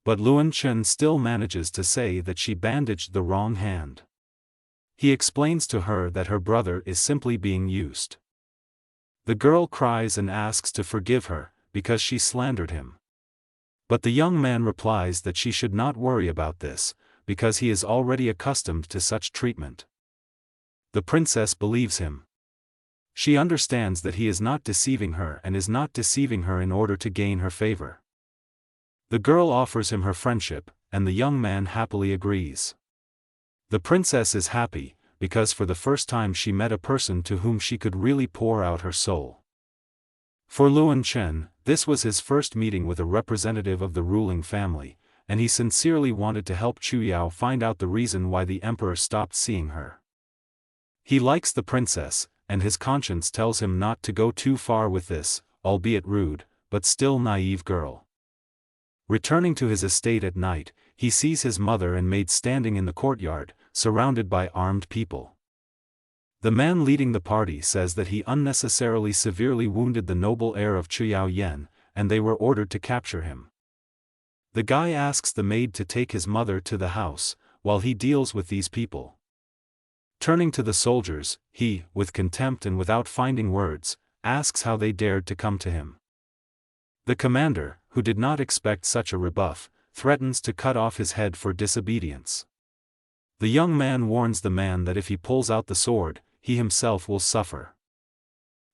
But Luan Chen still manages to say that she bandaged the wrong hand. He explains to her that her brother is simply being used. The girl cries and asks to forgive her, because she slandered him. But the young man replies that she should not worry about this, because he is already accustomed to such treatment. The princess believes him. She understands that he is not deceiving her and is not deceiving her in order to gain her favor. The girl offers him her friendship, and the young man happily agrees. The princess is happy, because for the first time she met a person to whom she could really pour out her soul. For Luan Chen, this was his first meeting with a representative of the ruling family, and he sincerely wanted to help Chu Yao find out the reason why the emperor stopped seeing her. He likes the princess, and his conscience tells him not to go too far with this, albeit rude, but still naive girl. Returning to his estate at night, he sees his mother and maid standing in the courtyard, surrounded by armed people. The man leading the party says that he unnecessarily severely wounded the noble heir of Chuyao Yen, and they were ordered to capture him. The guy asks the maid to take his mother to the house, while he deals with these people. Turning to the soldiers, he, with contempt and without finding words, asks how they dared to come to him. The commander, who did not expect such a rebuff, threatens to cut off his head for disobedience. The young man warns the man that if he pulls out the sword, he himself will suffer.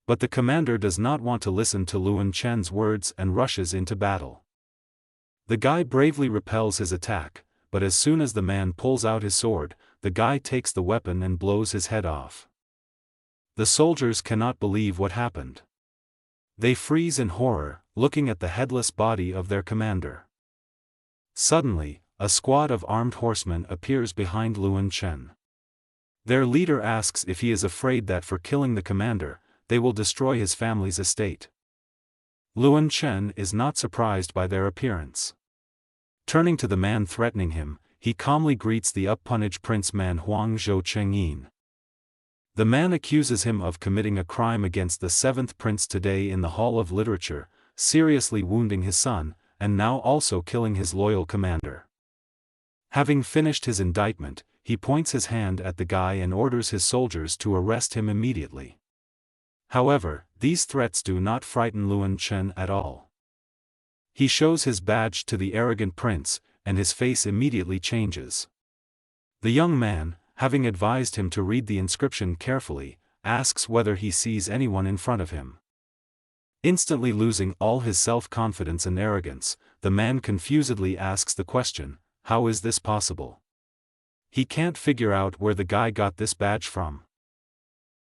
But the commander does not want to listen to Luan Chen's words and rushes into battle. The guy bravely repels his attack, but as soon as the man pulls out his sword, the guy takes the weapon and blows his head off. The soldiers cannot believe what happened. They freeze in horror, looking at the headless body of their commander. Suddenly, a squad of armed horsemen appears behind Luan Chen. Their leader asks if he is afraid that for killing the commander, they will destroy his family's estate. Luan Chen is not surprised by their appearance. Turning to the man threatening him, he calmly greets the up-punished Prince Manhwa Zhou Chengyin. The man accuses him of committing a crime against the seventh prince today in the Hall of Literature, seriously wounding his son, and now also killing his loyal commander. Having finished his indictment, he points his hand at the guy and orders his soldiers to arrest him immediately. However, these threats do not frighten Luan Chen at all. He shows his badge to the arrogant prince, and his face immediately changes. The young man, having advised him to read the inscription carefully, asks whether he sees anyone in front of him. Instantly losing all his self-confidence and arrogance, the man confusedly asks the question, "How is this possible?" He can't figure out where the guy got this badge from.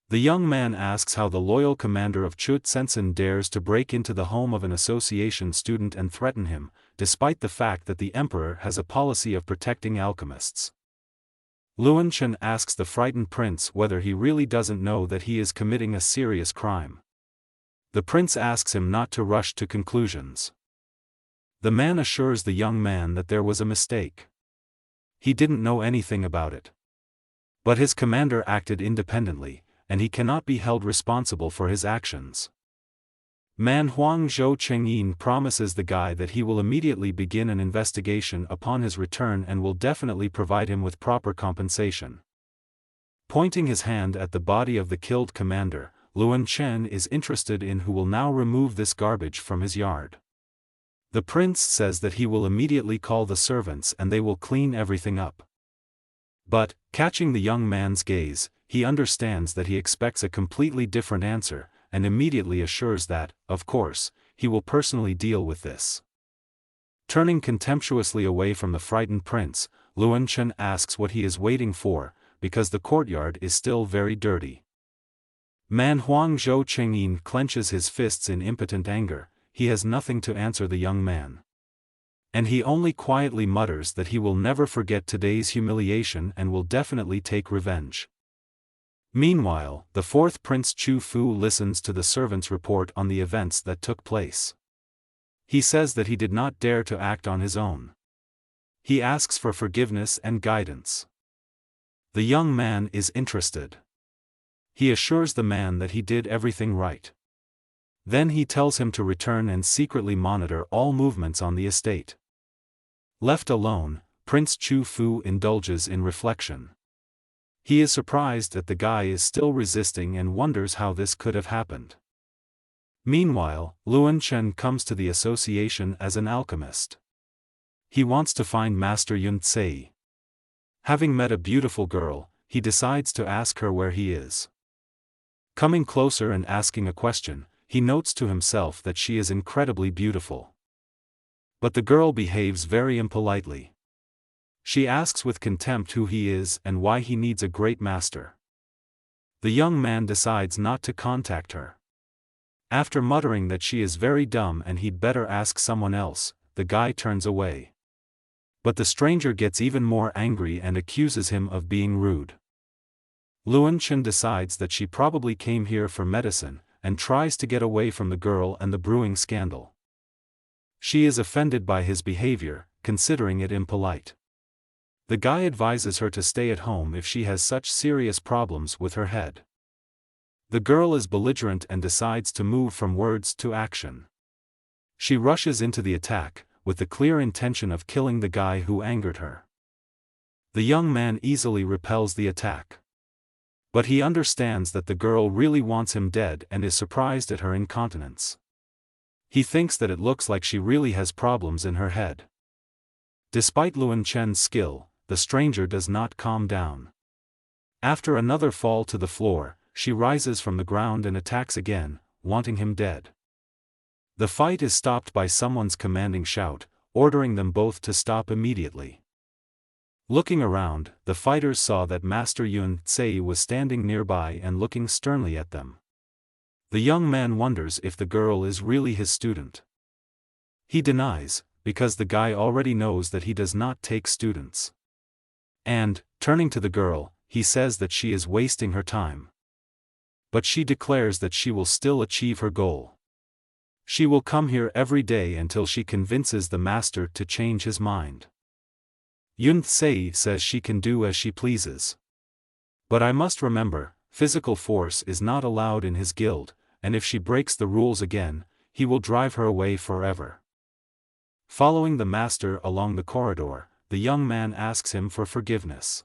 The young man asks how the loyal commander of Chut Sensen dares to break into the home of an association student and threaten him, despite the fact that the emperor has a policy of protecting alchemists. Luan Chen asks the frightened prince whether he really doesn't know that he is committing a serious crime. The prince asks him not to rush to conclusions. The man assures the young man that there was a mistake. He didn't know anything about it. But his commander acted independently, and he cannot be held responsible for his actions. Manhwa Zhou Chengyin promises the guy that he will immediately begin an investigation upon his return and will definitely provide him with proper compensation. Pointing his hand at the body of the killed commander, Luan Chen is interested in who will now remove this garbage from his yard. The prince says that he will immediately call the servants and they will clean everything up. But, catching the young man's gaze, he understands that he expects a completely different answer, and immediately assures that, of course, he will personally deal with this. Turning contemptuously away from the frightened prince, Luan Chen asks what he is waiting for, because the courtyard is still very dirty. Manhwa Zhou Chengyin clenches his fists in impotent anger. He has nothing to answer the young man. And he only quietly mutters that he will never forget today's humiliation and will definitely take revenge. Meanwhile, the fourth Prince Chu Fu listens to the servant's report on the events that took place. He says that he did not dare to act on his own. He asks for forgiveness and guidance. The young man is interested. He assures the man that he did everything right. Then he tells him to return and secretly monitor all movements on the estate. Left alone, Prince Chu Fu indulges in reflection. He is surprised that the guy is still resisting and wonders how this could have happened. Meanwhile, Luan Chen comes to the association as an alchemist. He wants to find Master Yun Tsei. Having met a beautiful girl, he decides to ask her where he is. Coming closer and asking a question, he notes to himself that she is incredibly beautiful. But the girl behaves very impolitely. She asks with contempt who he is and why he needs a great master. The young man decides not to contact her. After muttering that she is very dumb and he'd better ask someone else, the guy turns away. But the stranger gets even more angry and accuses him of being rude. Luan Chen decides that she probably came here for medicine, and tries to get away from the girl and the brewing scandal. She is offended by his behavior, considering it impolite. The guy advises her to stay at home if she has such serious problems with her head. The girl is belligerent and decides to move from words to action. She rushes into the attack, with the clear intention of killing the guy who angered her. The young man easily repels the attack. But he understands that the girl really wants him dead and is surprised at her incontinence. He thinks that it looks like she really has problems in her head. Despite Luan Chen's skill, the stranger does not calm down. After another fall to the floor, she rises from the ground and attacks again, wanting him dead. The fight is stopped by someone's commanding shout, ordering them both to stop immediately. Looking around, the fighters saw that Master Yun Tsei was standing nearby and looking sternly at them. The young man wonders if the girl is really his student. He denies, because the guy already knows that he does not take students. And, turning to the girl, he says that she is wasting her time. But she declares that she will still achieve her goal. She will come here every day until she convinces the master to change his mind. Yun Tsei says she can do as she pleases. But I must remember, physical force is not allowed in his guild, and if she breaks the rules again, he will drive her away forever. Following the master along the corridor, the young man asks him for forgiveness.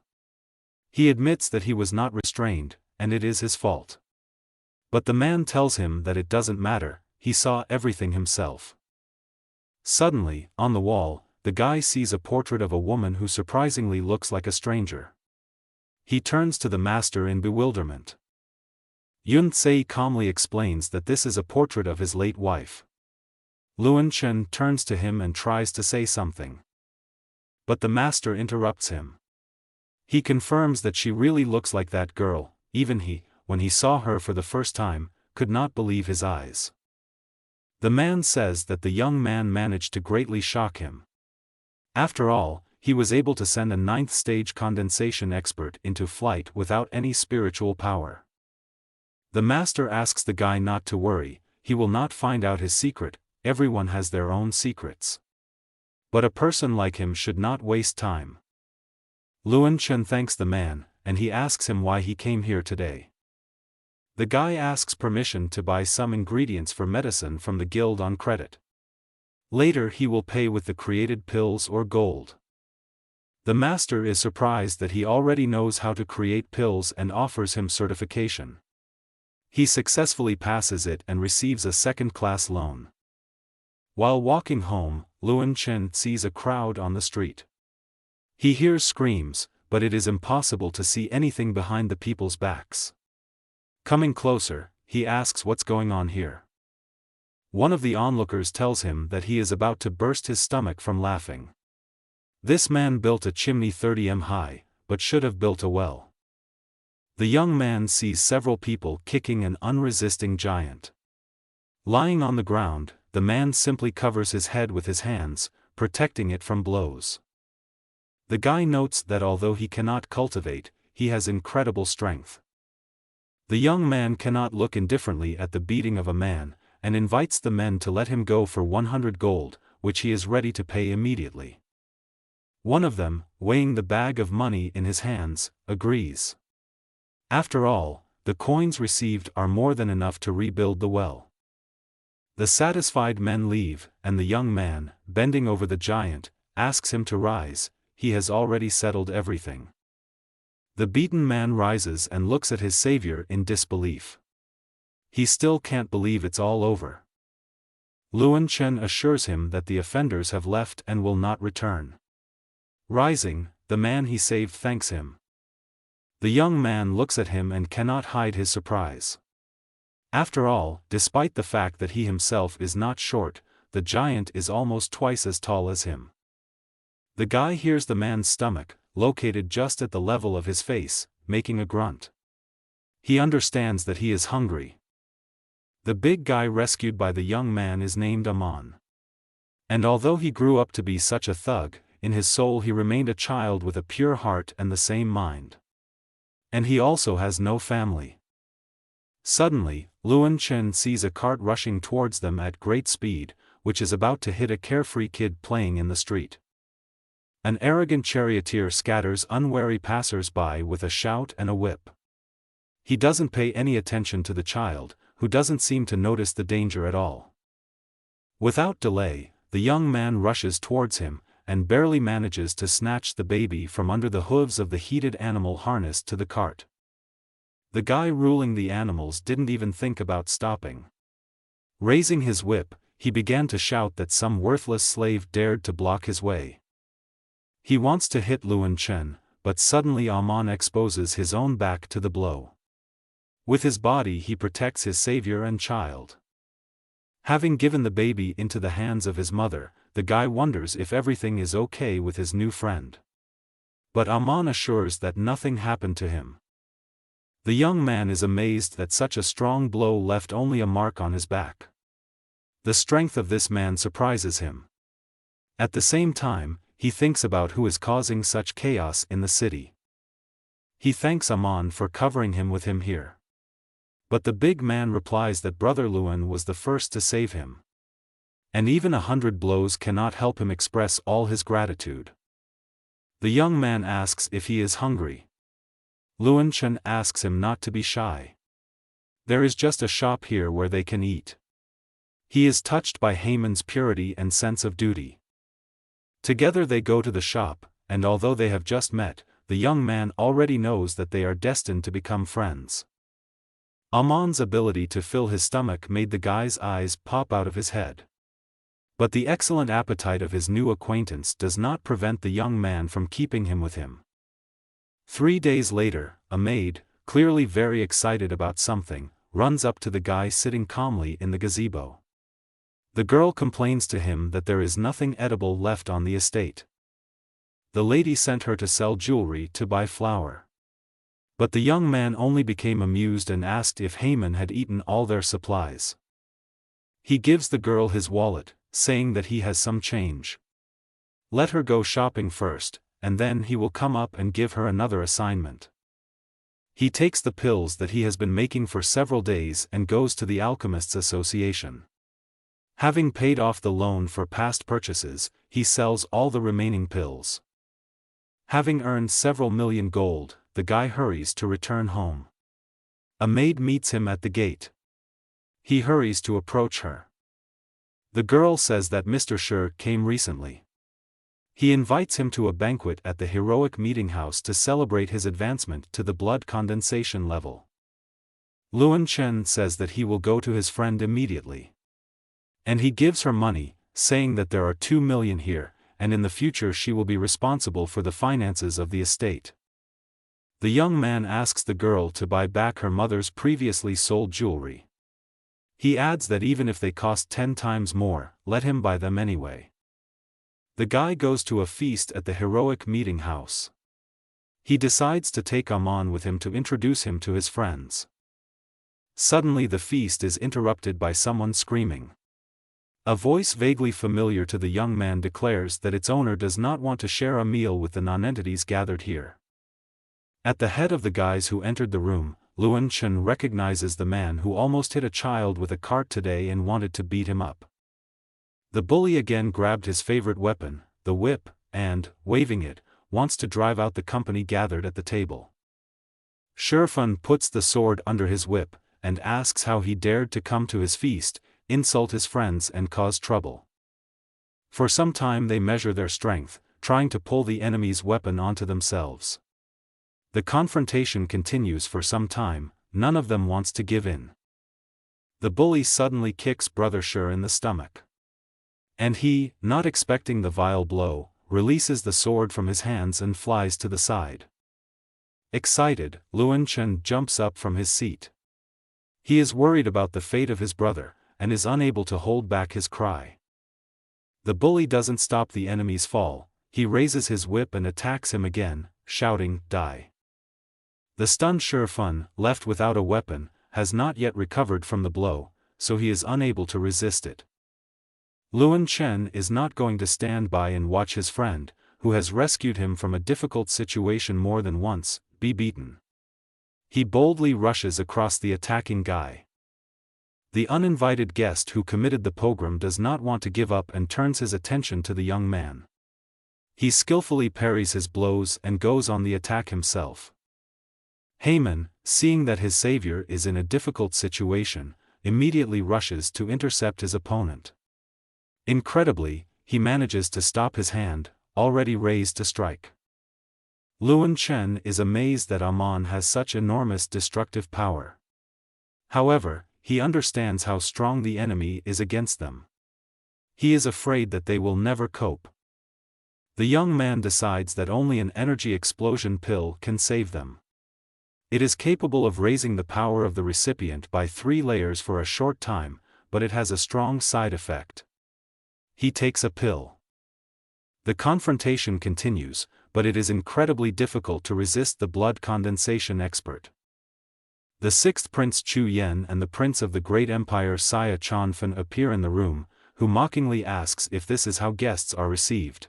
He admits that he was not restrained, and it is his fault. But the man tells him that it doesn't matter, he saw everything himself. Suddenly, on the wall, the guy sees a portrait of a woman who surprisingly looks like a stranger. He turns to the master in bewilderment. Yun Sei calmly explains that this is a portrait of his late wife. Luan Chen turns to him and tries to say something. But the master interrupts him. He confirms that she really looks like that girl. Even he, when he saw her for the first time, could not believe his eyes. The man says that the young man managed to greatly shock him. After all, he was able to send a ninth-stage condensation expert into flight without any spiritual power. The master asks the guy not to worry, he will not find out his secret, everyone has their own secrets. But a person like him should not waste time. Luan Chen thanks the man, and he asks him why he came here today. The guy asks permission to buy some ingredients for medicine from the guild on credit. Later he will pay with the created pills or gold. The master is surprised that he already knows how to create pills and offers him certification. He successfully passes it and receives a second-class loan. While walking home, Luan Chen sees a crowd on the street. He hears screams, but it is impossible to see anything behind the people's backs. Coming closer, he asks what's going on here. One of the onlookers tells him that he is about to burst his stomach from laughing. This man built a chimney 30 m high, but should have built a well. The young man sees several people kicking an unresisting giant. Lying on the ground, the man simply covers his head with his hands, protecting it from blows. The guy notes that although he cannot cultivate, he has incredible strength. The young man cannot look indifferently at the beating of a man, and invites the men to let him go for 100 gold, which he is ready to pay immediately. One of them, weighing the bag of money in his hands, agrees. After all, the coins received are more than enough to rebuild the well. The satisfied men leave, and the young man, bending over the giant, asks him to rise. He has already settled everything. The beaten man rises and looks at his savior in disbelief. He still can't believe it's all over. Luan Chen assures him that the offenders have left and will not return. Rising, the man he saved thanks him. The young man looks at him and cannot hide his surprise. After all, despite the fact that he himself is not short, the giant is almost twice as tall as him. The guy hears the man's stomach, located just at the level of his face, making a grunt. He understands that he is hungry. The big guy rescued by the young man is named Amon. And although he grew up to be such a thug, in his soul he remained a child with a pure heart and the same mind. And he also has no family. Suddenly, Luan Chen sees a cart rushing towards them at great speed, which is about to hit a carefree kid playing in the street. An arrogant charioteer scatters unwary passers-by with a shout and a whip. He doesn't pay any attention to the child, who doesn't seem to notice the danger at all. Without delay, the young man rushes towards him, and barely manages to snatch the baby from under the hooves of the heated animal harnessed to the cart. The guy ruling the animals didn't even think about stopping. Raising his whip, he began to shout that some worthless slave dared to block his way. He wants to hit Luan Chen, but suddenly Amon exposes his own back to the blow. With his body he protects his savior and child. Having given the baby into the hands of his mother, the guy wonders if everything is okay with his new friend. But Amon assures that nothing happened to him. The young man is amazed that such a strong blow left only a mark on his back. The strength of this man surprises him. At the same time, he thinks about who is causing such chaos in the city. He thanks Amon for covering him with him here. But the big man replies that Brother Luan was the first to save him. And even 100 blows cannot help him express all his gratitude. The young man asks if he is hungry. Luan Chen asks him not to be shy. There is just a shop here where they can eat. He is touched by Haemon's purity and sense of duty. Together they go to the shop, and although they have just met, the young man already knows that they are destined to become friends. Amon's ability to fill his stomach made the guy's eyes pop out of his head. But the excellent appetite of his new acquaintance does not prevent the young man from keeping him with him. 3 days later, a maid, clearly very excited about something, runs up to the guy sitting calmly in the gazebo. The girl complains to him that there is nothing edible left on the estate. The lady sent her to sell jewelry to buy flour. But the young man only became amused and asked if Haman had eaten all their supplies. He gives the girl his wallet, saying that he has some change. Let her go shopping first, and then he will come up and give her another assignment. He takes the pills that he has been making for several days and goes to the Alchemists' Association. Having paid off the loan for past purchases, he sells all the remaining pills. Having earned several million gold, the guy hurries to return home. A maid meets him at the gate. He hurries to approach her. The girl says that Mr. Shi came recently. He invites him to a banquet at the heroic meeting house to celebrate his advancement to the blood condensation level. Luan Chen says that he will go to his friend immediately. And he gives her money, saying that there are 2 million here, and in the future she will be responsible for the finances of the estate. The young man asks the girl to buy back her mother's previously sold jewelry. He adds that even if they cost 10 times more, let him buy them anyway. The guy goes to a feast at the heroic meeting house. He decides to take Amon with him to introduce him to his friends. Suddenly the feast is interrupted by someone screaming. A voice vaguely familiar to the young man declares that its owner does not want to share a meal with the nonentities gathered here. At the head of the guys who entered the room, Luan Chen recognizes the man who almost hit a child with a cart today and wanted to beat him up. The bully again grabbed his favorite weapon, the whip, and, waving it, wants to drive out the company gathered at the table. Shirfan puts the sword under his whip, and asks how he dared to come to his feast, insult his friends and cause trouble. For some time they measure their strength, trying to pull the enemy's weapon onto themselves. The confrontation continues for some time, none of them wants to give in. The bully suddenly kicks Brother Shi in the stomach. And he, not expecting the vile blow, releases the sword from his hands and flies to the side. Excited, Luan Chen jumps up from his seat. He is worried about the fate of his brother, and is unable to hold back his cry. The bully doesn't stop the enemy's fall, he raises his whip and attacks him again, shouting, "Die!" The stunned Shirfan, left without a weapon, has not yet recovered from the blow, so he is unable to resist it. Luan Chen is not going to stand by and watch his friend, who has rescued him from a difficult situation more than once, be beaten. He boldly rushes across the attacking guy. The uninvited guest who committed the pogrom does not want to give up and turns his attention to the young man. He skillfully parries his blows and goes on the attack himself. Haman, seeing that his savior is in a difficult situation, immediately rushes to intercept his opponent. Incredibly, he manages to stop his hand, already raised to strike. Luan Chen is amazed that Amon has such enormous destructive power. However, he understands how strong the enemy is against them. He is afraid that they will never cope. The young man decides that only an energy explosion pill can save them. It is capable of raising the power of the recipient by 3 layers for a short time, but it has a strong side effect. He takes a pill. The confrontation continues, but it is incredibly difficult to resist the blood condensation expert. The 6th Prince Chu Yen and the Prince of the Great Empire Xia Chanfen appear in the room, who mockingly asks if this is how guests are received.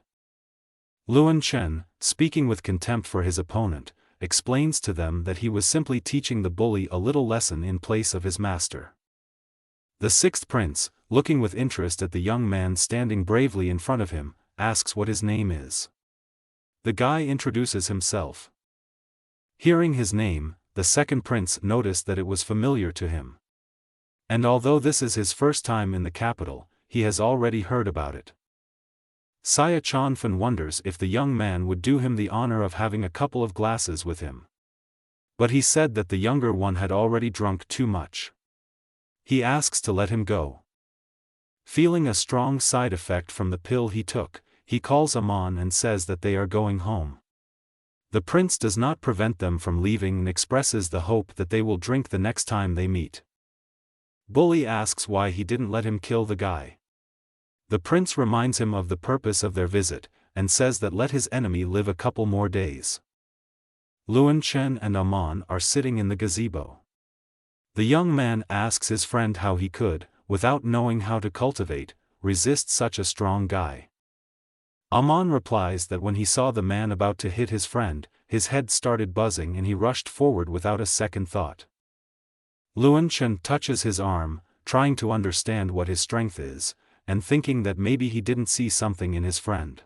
Luan Chen, speaking with contempt for his opponent, explains to them that he was simply teaching the bully a little lesson in place of his master. The 6th Prince, looking with interest at the young man standing bravely in front of him, asks what his name is. The guy introduces himself. Hearing his name, the 2nd Prince noticed that it was familiar to him. And although this is his first time in the capital, he has already heard about it. Xia Chanfen wonders if the young man would do him the honor of having a couple of glasses with him. But he said that the younger one had already drunk too much. He asks to let him go. Feeling a strong side effect from the pill he took, he calls Amon and says that they are going home. The prince does not prevent them from leaving and expresses the hope that they will drink the next time they meet. Bully asks why he didn't let him kill the guy. The prince reminds him of the purpose of their visit, and says that let his enemy live a couple more days. Luan Chen and Amon are sitting in the gazebo. The young man asks his friend how he could, without knowing how to cultivate, resist such a strong guy. Amon replies that when he saw the man about to hit his friend, his head started buzzing and he rushed forward without a second thought. Luan Chen touches his arm, trying to understand what his strength is, and thinking that maybe he didn't see something in his friend.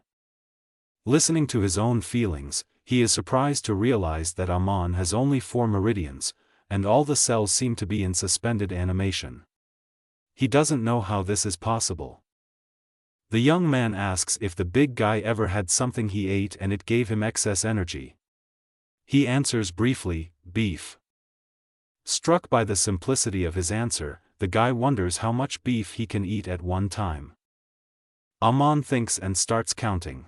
Listening to his own feelings, he is surprised to realize that Amon has only 4 meridians, and all the cells seem to be in suspended animation. He doesn't know how this is possible. The young man asks if the big guy ever had something he ate and it gave him excess energy. He answers briefly, beef. Struck by the simplicity of his answer, the guy wonders how much beef he can eat at one time. Amon thinks and starts counting.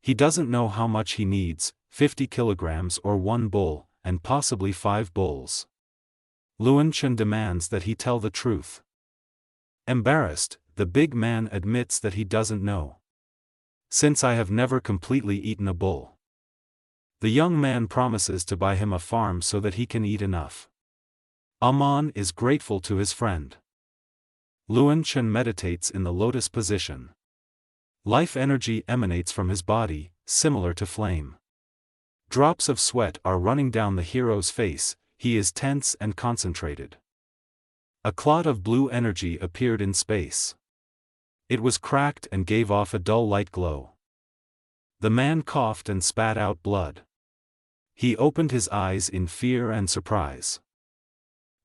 He doesn't know how much he needs, 50 kilograms or 1 bull, and possibly 5 bulls. Luan Chen demands that he tell the truth. Embarrassed, the big man admits that he doesn't know. Since I have never completely eaten a bull. The young man promises to buy him a farm so that he can eat enough. Amon is grateful to his friend. Luan Chen meditates in the lotus position. Life energy emanates from his body, similar to flame. Drops of sweat are running down the hero's face, he is tense and concentrated. A clot of blue energy appeared in space. It was cracked and gave off a dull light glow. The man coughed and spat out blood. He opened his eyes in fear and surprise.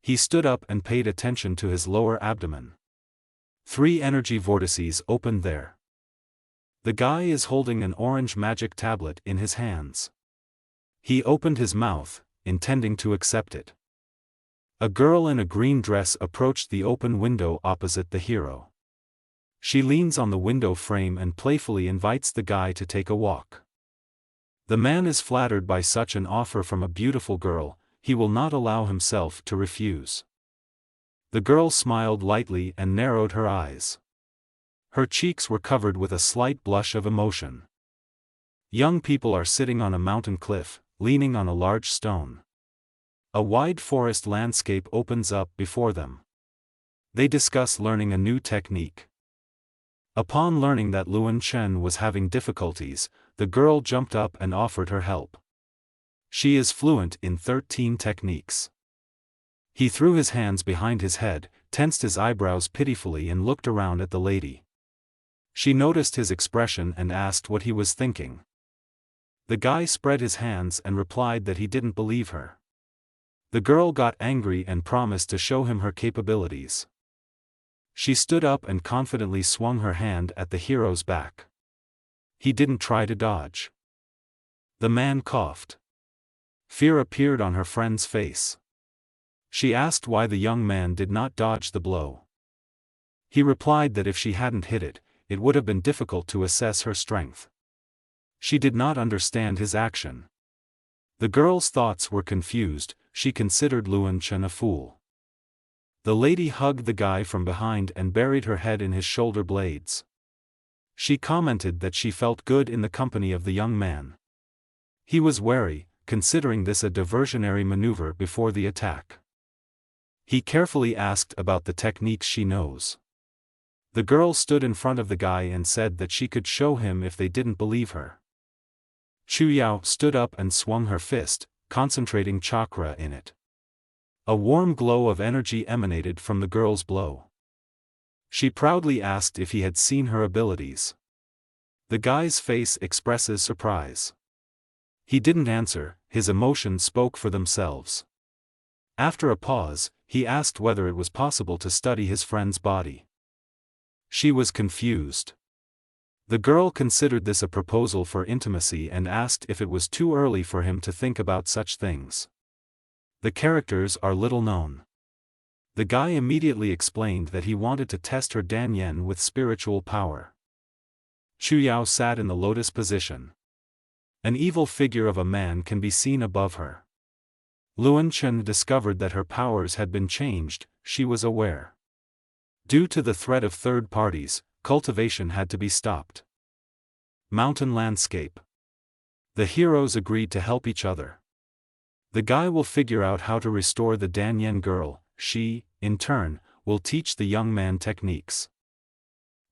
He stood up and paid attention to his lower abdomen. 3 energy vortices opened there. The guy is holding an orange magic tablet in his hands. He opened his mouth, intending to accept it. A girl in a green dress approached the open window opposite the hero. She leans on the window frame and playfully invites the guy to take a walk. The man is flattered by such an offer from a beautiful girl, he will not allow himself to refuse. The girl smiled lightly and narrowed her eyes. Her cheeks were covered with a slight blush of emotion. Young people are sitting on a mountain cliff, leaning on a large stone. A wide forest landscape opens up before them. They discuss learning a new technique. Upon learning that Luan Chen was having difficulties, the girl jumped up and offered her help. She is fluent in 13 techniques. He threw his hands behind his head, tensed his eyebrows pitifully and looked around at the lady. She noticed his expression and asked what he was thinking. The guy spread his hands and replied that he didn't believe her. The girl got angry and promised to show him her capabilities. She stood up and confidently swung her hand at the hero's back. He didn't try to dodge. The man coughed. Fear appeared on her friend's face. She asked why the young man did not dodge the blow. He replied that if she hadn't hit it, it would have been difficult to assess her strength. She did not understand his action. The girl's thoughts were confused, she considered Luan Chen a fool. The lady hugged the guy from behind and buried her head in his shoulder blades. She commented that she felt good in the company of the young man. He was wary, considering this a diversionary maneuver before the attack. He carefully asked about the techniques she knows. The girl stood in front of the guy and said that she could show him if they didn't believe her. Chu Yao stood up and swung her fist, concentrating chakra in it. A warm glow of energy emanated from the girl's blow. She proudly asked if he had seen her abilities. The guy's face expresses surprise. He didn't answer, his emotions spoke for themselves. After a pause, he asked whether it was possible to study his friend's body. She was confused. The girl considered this a proposal for intimacy and asked if it was too early for him to think about such things. The characters are little known. The guy immediately explained that he wanted to test her Danyan with spiritual power. Chu Yao sat in the lotus position. An evil figure of a man can be seen above her. Luan Chen discovered that her powers had been changed, she was aware. Due to the threat of third parties, cultivation had to be stopped. Mountain landscape. The heroes agreed to help each other. The guy will figure out how to restore the Danyen girl, she, in turn, will teach the young man techniques.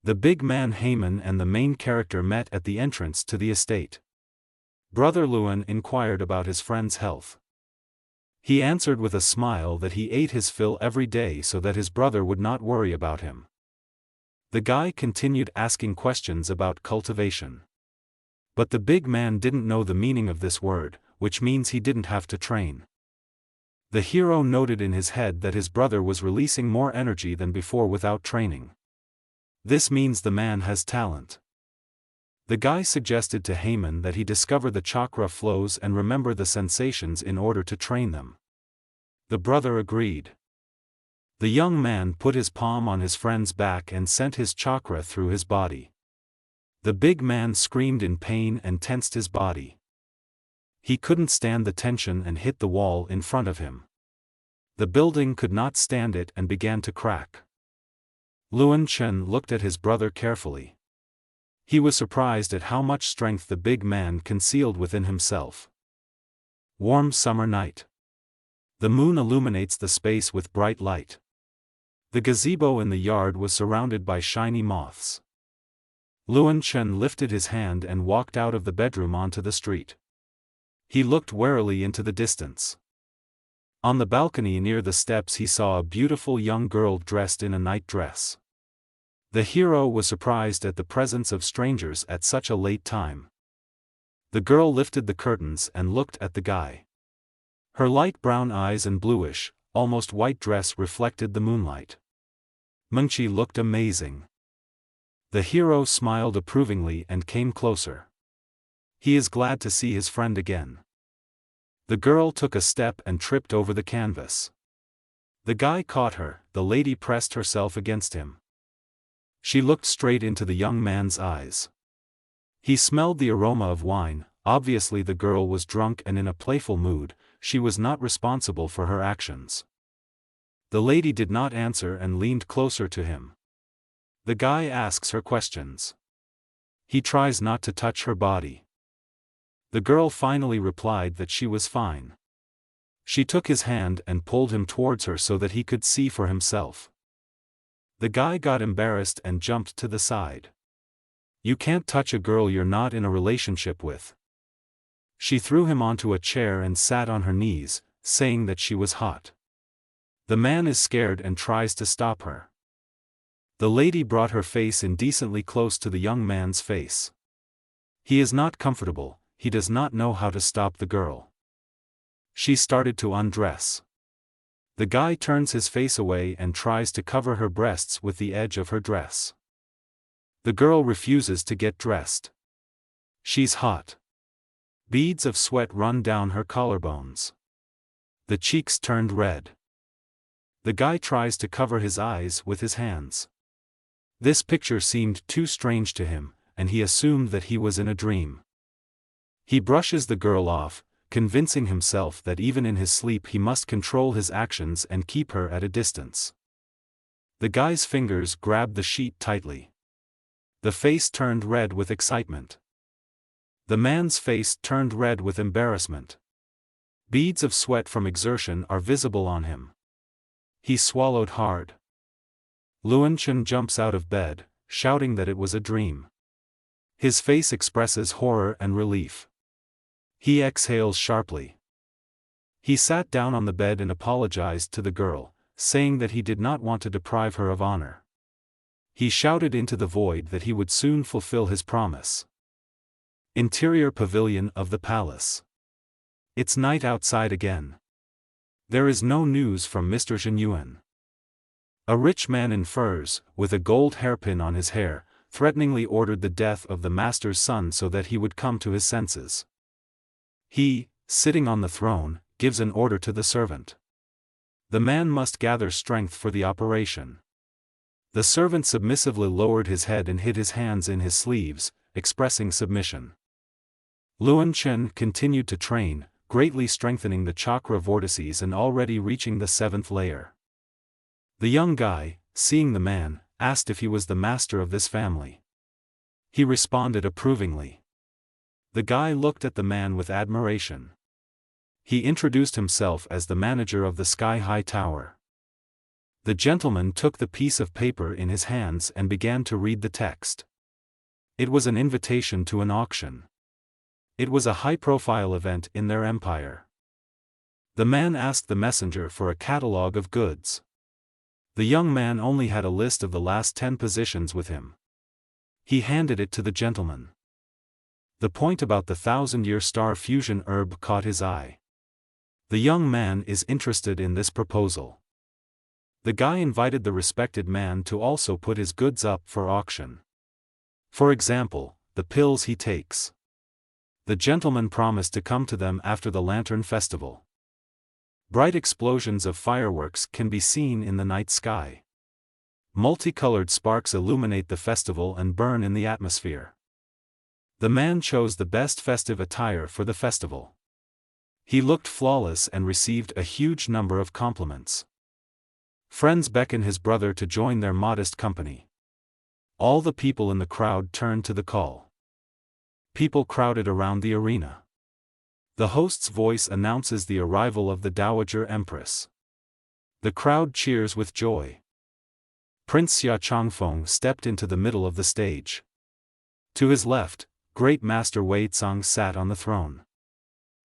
The big man Haman and the main character met at the entrance to the estate. Brother Luan inquired about his friend's health. He answered with a smile that he ate his fill every day so that his brother would not worry about him. The guy continued asking questions about cultivation. But the big man didn't know the meaning of this word, which means he didn't have to train. The hero noted in his head that his brother was releasing more energy than before without training. This means the man has talent. The guy suggested to Haman that he discover the chakra flows and remember the sensations in order to train them. The brother agreed. The young man put his palm on his friend's back and sent his chakra through his body. The big man screamed in pain and tensed his body. He couldn't stand the tension and hit the wall in front of him. The building could not stand it and began to crack. Luan Chen looked at his brother carefully. He was surprised at how much strength the big man concealed within himself. Warm summer night. The moon illuminates the space with bright light. The gazebo in the yard was surrounded by shiny moths. Luan Chen lifted his hand and walked out of the bedroom onto the street. He looked warily into the distance. On the balcony near the steps he saw a beautiful young girl dressed in a night dress. The hero was surprised at the presence of strangers at such a late time. The girl lifted the curtains and looked at the guy. Her light brown eyes and bluish, almost white dress reflected the moonlight. Mengqi looked amazing. The hero smiled approvingly and came closer. He is glad to see his friend again. The girl took a step and tripped over the canvas. The guy caught her, the lady pressed herself against him. She looked straight into the young man's eyes. He smelled the aroma of wine. Obviously the girl was drunk and in a playful mood. She was not responsible for her actions. The lady did not answer and leaned closer to him. The guy asks her questions. He tries not to touch her body. The girl finally replied that she was fine. She took his hand and pulled him towards her so that he could see for himself. The guy got embarrassed and jumped to the side. You can't touch a girl you're not in a relationship with. She threw him onto a chair and sat on her knees, saying that she was hot. The man is scared and tries to stop her. The lady brought her face indecently close to the young man's face. He is not comfortable, he does not know how to stop the girl. She started to undress. The guy turns his face away and tries to cover her breasts with the edge of her dress. The girl refuses to get dressed. She's hot. Beads of sweat run down her collarbones. The cheeks turned red. The guy tries to cover his eyes with his hands. This picture seemed too strange to him, and he assumed that he was in a dream. He brushes the girl off, convincing himself that even in his sleep he must control his actions and keep her at a distance. The guy's fingers grabbed the sheet tightly. The face turned red with excitement. The man's face turned red with embarrassment. Beads of sweat from exertion are visible on him. He swallowed hard. Luan Chen jumps out of bed, shouting that it was a dream. His face expresses horror and relief. He exhales sharply. He sat down on the bed and apologized to the girl, saying that he did not want to deprive her of honor. He shouted into the void that he would soon fulfill his promise. Interior pavilion of the palace. It's night outside again. There is no news from Mr. Zhenyuan. A rich man in furs, with a gold hairpin on his hair, threateningly ordered the death of the master's son so that he would come to his senses. He, sitting on the throne, gives an order to the servant. The man must gather strength for the operation. The servant submissively lowered his head and hid his hands in his sleeves, expressing submission. Luan Chen continued to train, greatly strengthening the chakra vortices and already reaching the 7th layer. The young guy, seeing the man, asked if he was the master of this family. He responded approvingly. The guy looked at the man with admiration. He introduced himself as the manager of the sky-high tower. The gentleman took the piece of paper in his hands and began to read the text. It was an invitation to an auction. It was a high-profile event in their empire. The man asked the messenger for a catalogue of goods. The young man only had a list of the last 10 positions with him. He handed it to the gentleman. The point about the 1,000-year star fusion herb caught his eye. The young man is interested in this proposal. The guy invited the respected man to also put his goods up for auction. For example, the pills he takes. The gentleman promised to come to them after the lantern festival. Bright explosions of fireworks can be seen in the night sky. Multicolored sparks illuminate the festival and burn in the atmosphere. The man chose the best festive attire for the festival. He looked flawless and received a huge number of compliments. Friends beckon his brother to join their modest company. All the people in the crowd turned to the call. People crowded around the arena. The host's voice announces the arrival of the Dowager Empress. The crowd cheers with joy. Prince Xia Changfeng stepped into the middle of the stage. To his left, Great Master Wei Tsang sat on the throne.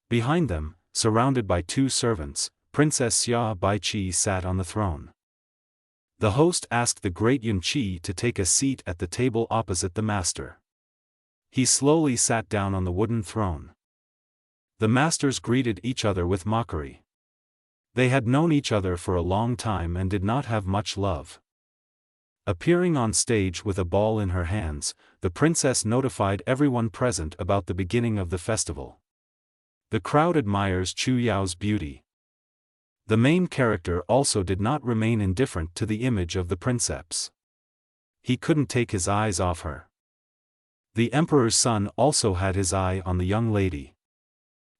Behind them, surrounded by 2 servants, Princess Xia Baiqi sat on the throne. The host asked the great Yun Qi to take a seat at the table opposite the master. He slowly sat down on the wooden throne. The masters greeted each other with mockery. They had known each other for a long time and did not have much love. Appearing on stage with a ball in her hands, the princess notified everyone present about the beginning of the festival. The crowd admires Chu Yao's beauty. The main character also did not remain indifferent to the image of the princeps. He couldn't take his eyes off her. The emperor's son also had his eye on the young lady.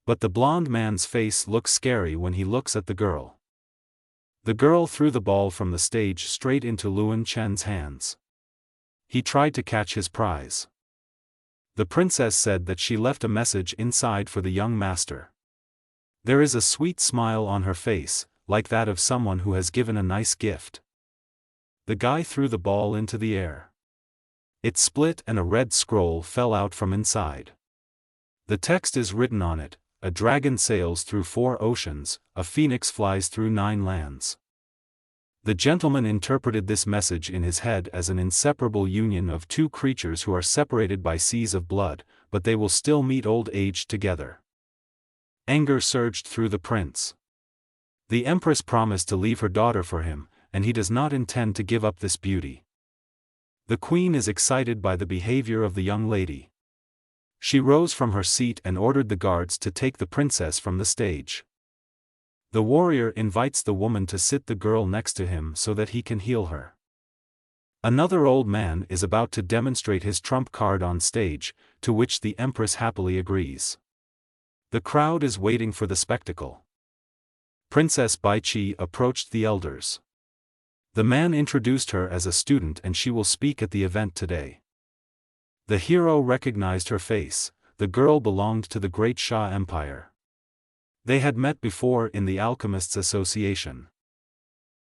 But the blonde man's face looks scary when he looks at the girl. The girl threw the ball from the stage straight into Luan Chen's hands. He tried to catch his prize. The princess said that she left a message inside for the young master. There is a sweet smile on her face, like that of someone who has given a nice gift. The guy threw the ball into the air. It split and a red scroll fell out from inside. The text is written on it: a dragon sails through 4 oceans, a phoenix flies through 9 lands. The gentleman interpreted this message in his head as an inseparable union of 2 creatures who are separated by seas of blood, but they will still meet old age together. Anger surged through the prince. The empress promised to leave her daughter for him, and he does not intend to give up this beauty. The queen is excited by the behavior of the young lady. She rose from her seat and ordered the guards to take the princess from the stage. The warrior invites the woman to sit the girl next to him so that he can heal her. Another old man is about to demonstrate his trump card on stage, to which the empress happily agrees. The crowd is waiting for the spectacle. Princess Baiqi approached the elders. The man introduced her as a student and she will speak at the event today. The hero recognized her face. The girl belonged to the Great Xia Empire. They had met before in the Alchemists' Association.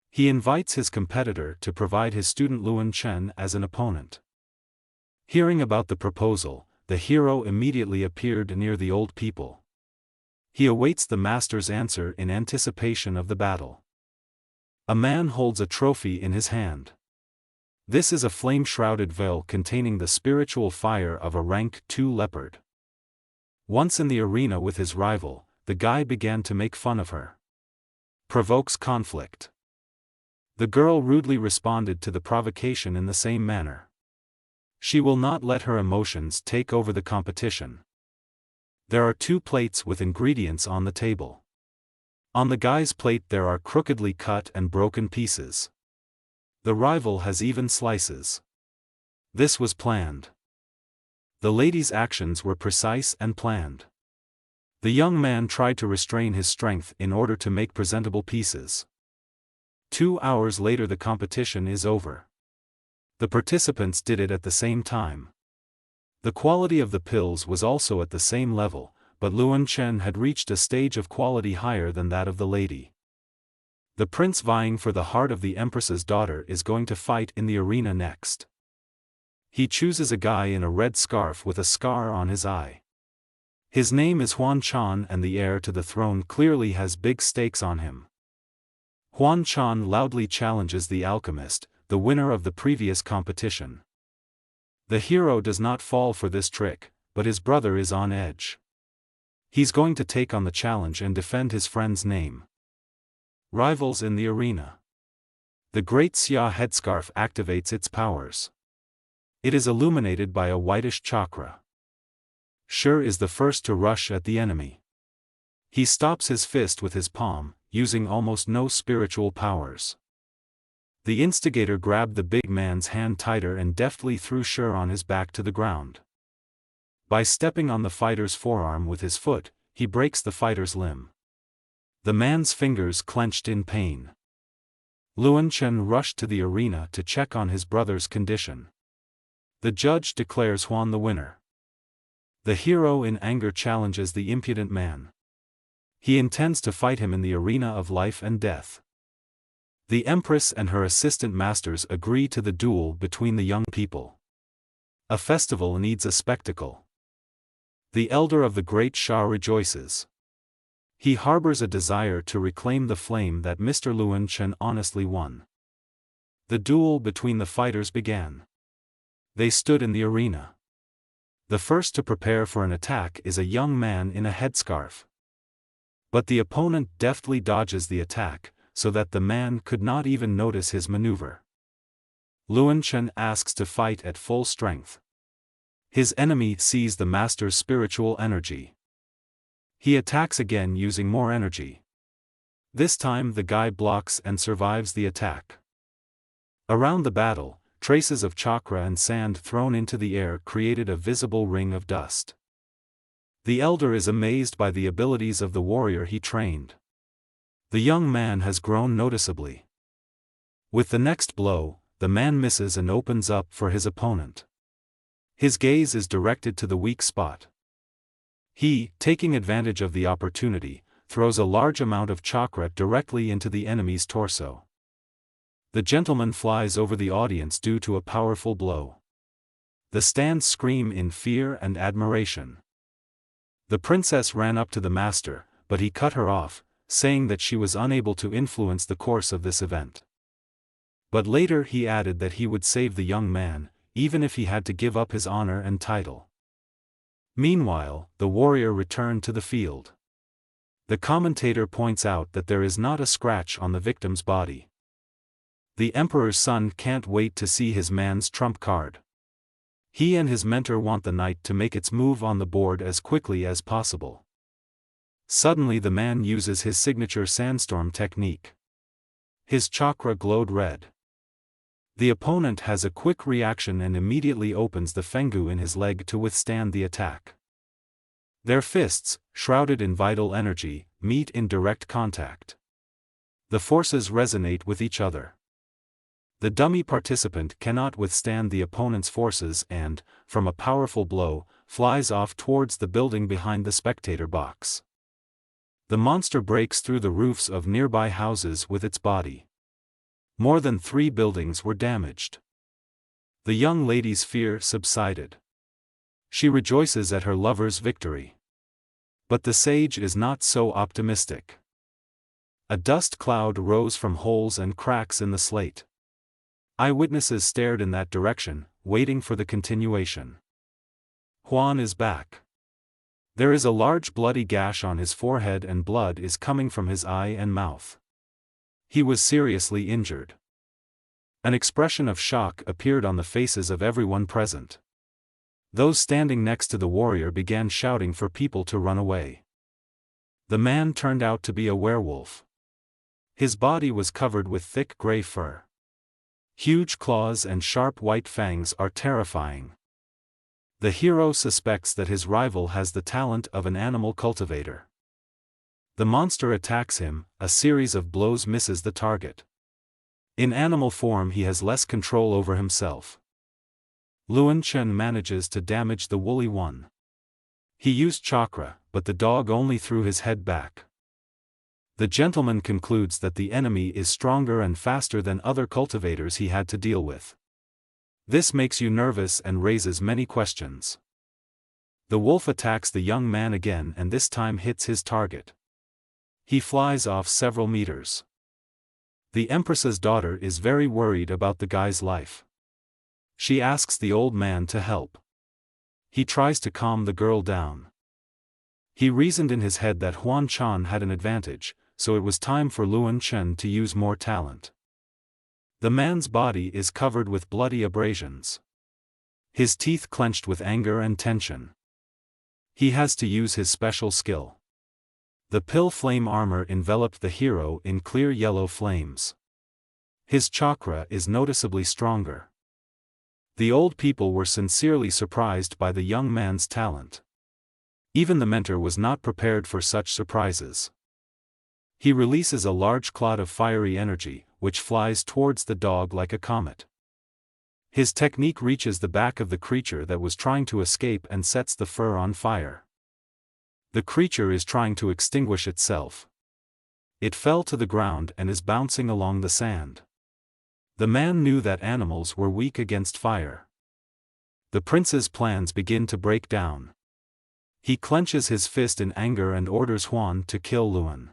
He invites his competitor to provide his student Luan Chen as an opponent. Hearing about the proposal, the hero immediately appeared near the old people. He awaits the master's answer in anticipation of the battle. A man holds a trophy in his hand. This is a flame-shrouded veil containing the spiritual fire of a rank 2 leopard. Once in the arena with his rival, the guy began to make fun of her. Provokes conflict. The girl rudely responded to the provocation in the same manner. She will not let her emotions take over the competition. There are 2 plates with ingredients on the table. On the guy's plate there are crookedly cut and broken pieces. The rival has even slices. This was planned. The lady's actions were precise and planned. The young man tried to restrain his strength in order to make presentable pieces. 2 hours later the competition is over. The participants did it at the same time. The quality of the pills was also at the same level, but Luan Chen had reached a stage of quality higher than that of the lady. The prince vying for the heart of the empress's daughter is going to fight in the arena next. He chooses a guy in a red scarf with a scar on his eye. His name is Huan Chan, and the heir to the throne clearly has big stakes on him. Huan Chan loudly challenges the alchemist, the winner of the previous competition. The hero does not fall for this trick, but his brother is on edge. He's going to take on the challenge and defend his friend's name. Rivals in the arena. The great Xia headscarf activates its powers. It is illuminated by a whitish chakra. Shi is the first to rush at the enemy. He stops his fist with his palm, using almost no spiritual powers. The instigator grabbed the big man's hand tighter and deftly threw Shi on his back to the ground. By stepping on the fighter's forearm with his foot, he breaks the fighter's limb. The man's fingers clenched in pain. Luan Chen rushed to the arena to check on his brother's condition. The judge declares Huan the winner. The hero in anger challenges the impudent man. He intends to fight him in the arena of life and death. The empress and her assistant masters agree to the duel between the young people. A festival needs a spectacle. The elder of the great Shah rejoices. He harbors a desire to reclaim the flame that Mr. Luan Chen honestly won. The duel between the fighters began. They stood in the arena. The first to prepare for an attack is a young man in a headscarf. But the opponent deftly dodges the attack, so that the man could not even notice his maneuver. Luan Chen asks to fight at full strength. His enemy sees the master's spiritual energy. He attacks again using more energy. This time the guy blocks and survives the attack. Around the battle, traces of chakra and sand thrown into the air created a visible ring of dust. The elder is amazed by the abilities of the warrior he trained. The young man has grown noticeably. With the next blow, the man misses and opens up for his opponent. His gaze is directed to the weak spot. He, taking advantage of the opportunity, throws a large amount of chakra directly into the enemy's torso. The gentleman flies over the audience due to a powerful blow. The stands scream in fear and admiration. The princess ran up to the master, but he cut her off, saying that she was unable to influence the course of this event. But later he added that he would save the young man, even if he had to give up his honor and title. Meanwhile, the warrior returned to the field. The commentator points out that there is not a scratch on the victim's body. The emperor's son can't wait to see his man's trump card. He and his mentor want the knight to make its move on the board as quickly as possible. Suddenly the man uses his signature sandstorm technique. His chakra glowed red. The opponent has a quick reaction and immediately opens the fengu in his leg to withstand the attack. Their fists, shrouded in vital energy, meet in direct contact. The forces resonate with each other. The dummy participant cannot withstand the opponent's forces and, from a powerful blow, flies off towards the building behind the spectator box. The monster breaks through the roofs of nearby houses with its body. More than 3 buildings were damaged. The young lady's fear subsided. She rejoices at her lover's victory. But the sage is not so optimistic. A dust cloud rose from holes and cracks in the slate. Eyewitnesses stared in that direction, waiting for the continuation. Huan is back. There is a large bloody gash on his forehead and blood is coming from his eye and mouth. He was seriously injured. An expression of shock appeared on the faces of everyone present. Those standing next to the warrior began shouting for people to run away. The man turned out to be a werewolf. His body was covered with thick gray fur. Huge claws and sharp white fangs are terrifying. The hero suspects that his rival has the talent of an animal cultivator. The monster attacks him, a series of blows misses the target. In animal form he has less control over himself. Luan Chen manages to damage the woolly one. He used chakra, but the dog only threw his head back. The gentleman concludes that the enemy is stronger and faster than other cultivators he had to deal with. This makes you nervous and raises many questions. The wolf attacks the young man again and this time hits his target. He flies off several meters. The Empress's daughter is very worried about the guy's life. She asks the old man to help. He tries to calm the girl down. He reasoned in his head that Huan Chan had an advantage, so it was time for Luan Chen to use more talent. The man's body is covered with bloody abrasions. His teeth clenched with anger and tension. He has to use his special skill. The pill flame armor enveloped the hero in clear yellow flames. His chakra is noticeably stronger. The old people were sincerely surprised by the young man's talent. Even the mentor was not prepared for such surprises. He releases a large cloud of fiery energy, which flies towards the dog like a comet. His technique reaches the back of the creature that was trying to escape and sets the fur on fire. The creature is trying to extinguish itself. It fell to the ground and is bouncing along the sand. The man knew that animals were weak against fire. The prince's plans begin to break down. He clenches his fist in anger and orders Huan to kill Luan.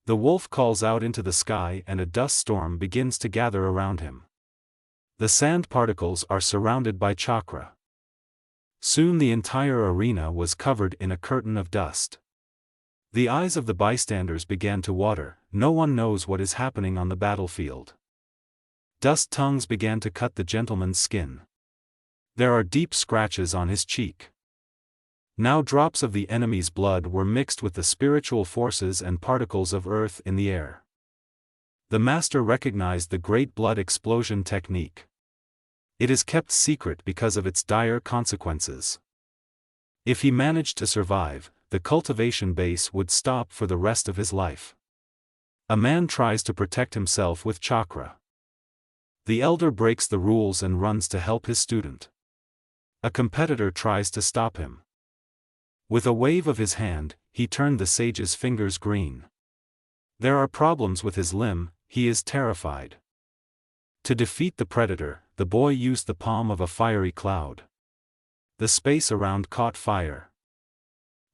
The wolf calls out into the sky and a dust storm begins to gather around him. The sand particles are surrounded by chakra. Soon the entire arena was covered in a curtain of dust. The eyes of the bystanders began to water. No one knows what is happening on the battlefield. Dust tongues began to cut the gentleman's skin. There are deep scratches on his cheek. Now drops of the enemy's blood were mixed with the spiritual forces and particles of earth in the air. The master recognized the great blood explosion technique. It is kept secret because of its dire consequences. If he managed to survive, the cultivation base would stop for the rest of his life. A man tries to protect himself with chakra. The elder breaks the rules and runs to help his student. A competitor tries to stop him. With a wave of his hand, he turned the sage's fingers green. There are problems with his limb, he is terrified. To defeat the predator, the boy used the palm of a fiery cloud. The space around caught fire.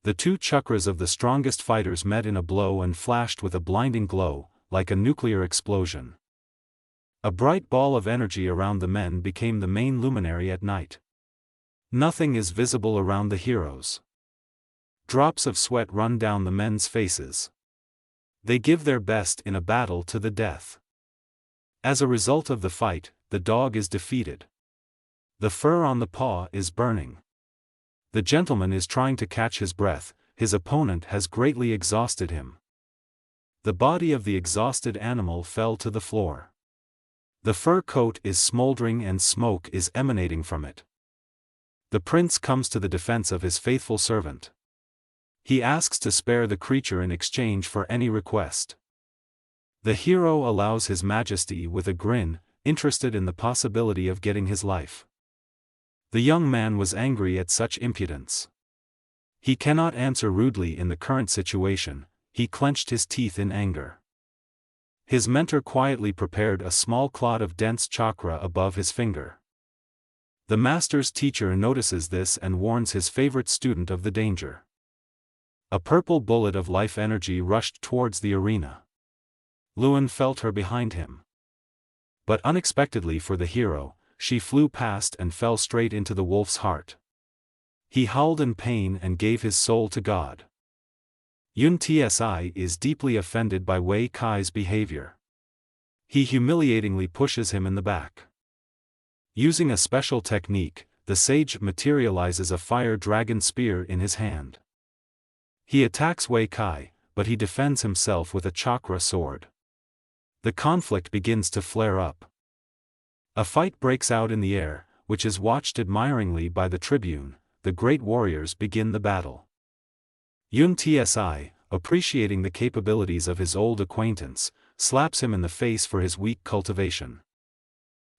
The two chakras of the strongest fighters met in a blow and flashed with a blinding glow, like a nuclear explosion. A bright ball of energy around the men became the main luminary at night. Nothing is visible around the heroes. Drops of sweat run down the men's faces. They give their best in a battle to the death. As a result of the fight, the dog is defeated. The fur on the paw is burning. The gentleman is trying to catch his breath, his opponent has greatly exhausted him. The body of the exhausted animal fell to the floor. The fur coat is smoldering and smoke is emanating from it. The prince comes to the defense of his faithful servant. He asks to spare the creature in exchange for any request. The hero allows his majesty with a grin, interested in the possibility of getting his life. The young man was angry at such impudence. He cannot answer rudely in the current situation, he clenched his teeth in anger. His mentor quietly prepared a small clot of dense chakra above his finger. The master's teacher notices this and warns his favorite student of the danger. A purple bullet of life energy rushed towards the arena. Luan felt her behind him. But unexpectedly for the hero, she flew past and fell straight into the wolf's heart. He howled in pain and gave his soul to God. Yun Tsi is deeply offended by Wei Kai's behavior. He humiliatingly pushes him in the back. Using a special technique, the sage materializes a fire dragon spear in his hand. He attacks Wei Kai, but he defends himself with a chakra sword. The conflict begins to flare up. A fight breaks out in the air, which is watched admiringly by the tribune. The great warriors begin the battle. Yun Tsi, appreciating the capabilities of his old acquaintance, slaps him in the face for his weak cultivation.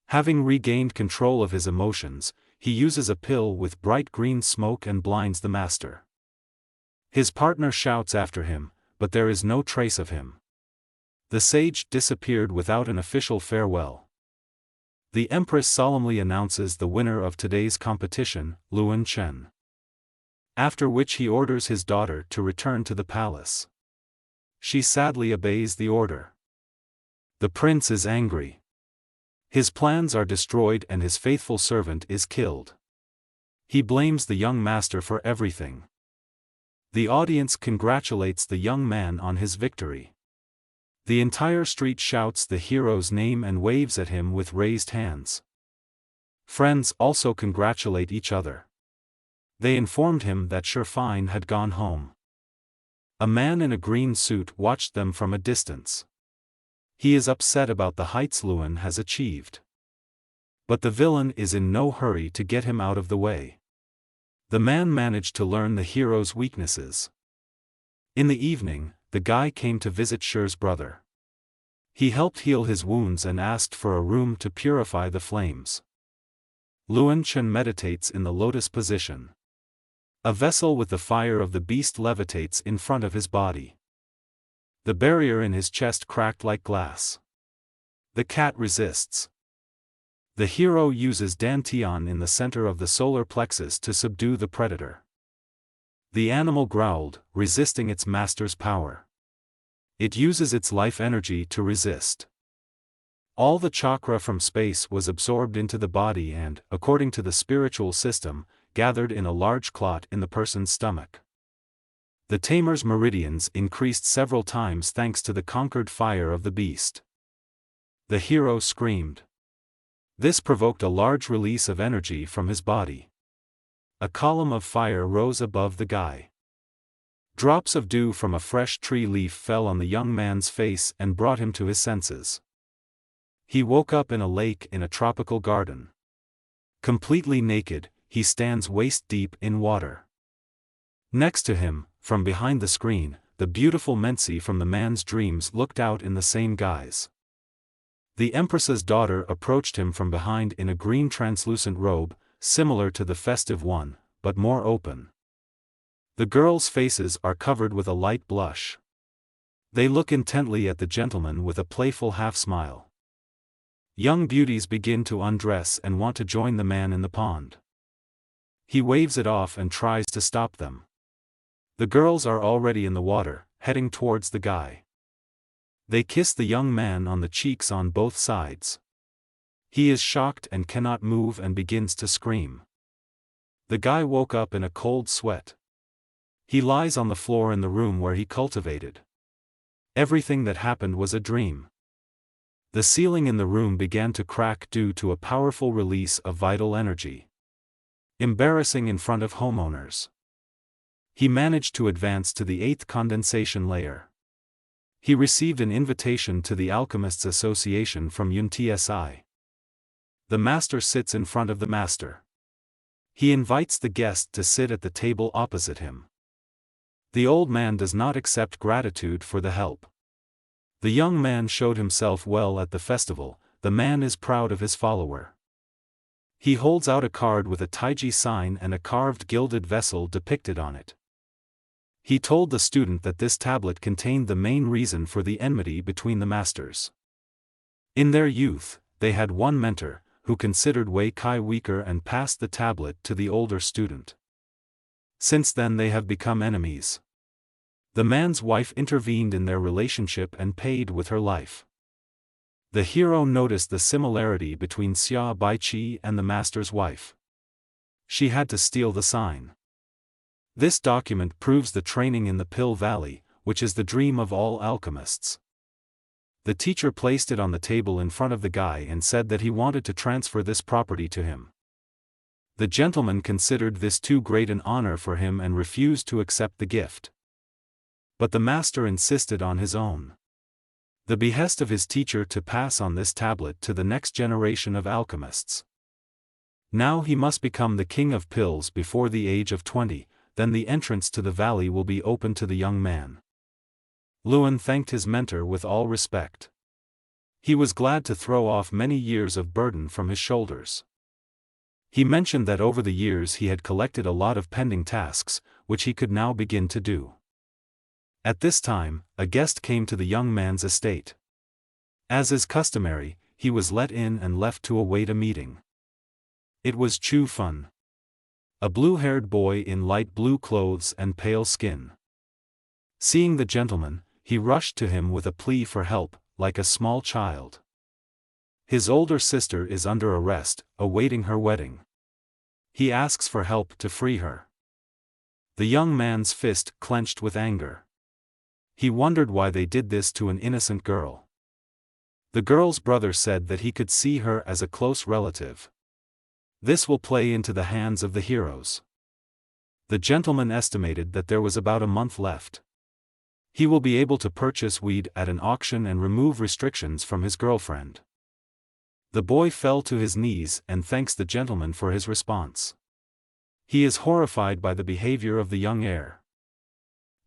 Having regained control of his emotions, he uses a pill with bright green smoke and blinds the master. His partner shouts after him, but there is no trace of him. The sage disappeared without an official farewell. The empress solemnly announces the winner of today's competition, Luan Chen. After which he orders his daughter to return to the palace. She sadly obeys the order. The prince is angry. His plans are destroyed and his faithful servant is killed. He blames the young master for everything. The audience congratulates the young man on his victory. The entire street shouts the hero's name and waves at him with raised hands. Friends also congratulate each other. They informed him that Sherfine had gone home. A man in a green suit watched them from a distance. He is upset about the heights Luan has achieved. But the villain is in no hurry to get him out of the way. The man managed to learn the hero's weaknesses. In the evening, the guy came to visit Sher's brother. He helped heal his wounds and asked for a room to purify the flames. Luan Chen meditates in the lotus position. A vessel with the fire of the beast levitates in front of his body. The barrier in his chest cracked like glass. The cat resists. The hero uses dantian in the center of the solar plexus to subdue the predator. The animal growled, resisting its master's power. It uses its life energy to resist. All the chakra from space was absorbed into the body and, according to the spiritual system, gathered in a large clot in the person's stomach. The tamer's meridians increased several times thanks to the conquered fire of the beast. The hero screamed. This provoked a large release of energy from his body. A column of fire rose above the guy. Drops of dew from a fresh tree leaf fell on the young man's face and brought him to his senses. He woke up in a lake in a tropical garden. Completely naked, he stands waist deep in water. Next to him, from behind the screen, the beautiful Mensi from the man's dreams looked out in the same guise. The empress's daughter approached him from behind in a green translucent robe, similar to the festive one, but more open. The girls' faces are covered with a light blush. They look intently at the gentleman with a playful half-smile. Young beauties begin to undress and want to join the man in the pond. He waves it off and tries to stop them. The girls are already in the water, heading towards the guy. They kiss the young man on the cheeks on both sides. He is shocked and cannot move and begins to scream. The guy woke up in a cold sweat. He lies on the floor in the room where he cultivated. Everything that happened was a dream. The ceiling in the room began to crack due to a powerful release of vital energy. Embarrassing in front of homeowners. He managed to advance to the 8th condensation layer. He received an invitation to the Alchemists Association from UNTSI. The master sits in front of the master. He invites the guest to sit at the table opposite him. The old man does not accept gratitude for the help. The young man showed himself well at the festival. The man is proud of his follower. He holds out a card with a Taiji sign and a carved gilded vessel depicted on it. He told the student that this tablet contained the main reason for the enmity between the masters. In their youth, they had one mentor, who considered Wei Kai weaker and passed the tablet to the older student. Since then they have become enemies. The man's wife intervened in their relationship and paid with her life. The hero noticed the similarity between Xia Baiqi and the master's wife. She had to steal the sign. This document proves the training in the Pill Valley, which is the dream of all alchemists. The teacher placed it on the table in front of the guy and said that he wanted to transfer this property to him. The gentleman considered this too great an honor for him and refused to accept the gift. But the master insisted on his own. The behest of his teacher to pass on this tablet to the next generation of alchemists. Now he must become the king of pills before the age of 20, then the entrance to the valley will be open to the young man. Luan thanked his mentor with all respect. He was glad to throw off many years of burden from his shoulders. He mentioned that over the years he had collected a lot of pending tasks, which he could now begin to do. At this time, a guest came to the young man's estate. As is customary, he was let in and left to await a meeting. It was Chu Fun, a blue-haired boy in light blue clothes and pale skin. Seeing the gentleman, he rushed to him with a plea for help, like a small child. His older sister is under arrest, awaiting her wedding. He asks for help to free her. The young man's fist clenched with anger. He wondered why they did this to an innocent girl. The girl's brother said that he could see her as a close relative. This will play into the hands of the heroes. The gentleman estimated that there was about a month left. He will be able to purchase weed at an auction and remove restrictions from his girlfriend. The boy fell to his knees and thanks the gentleman for his response. He is horrified by the behavior of the young heir.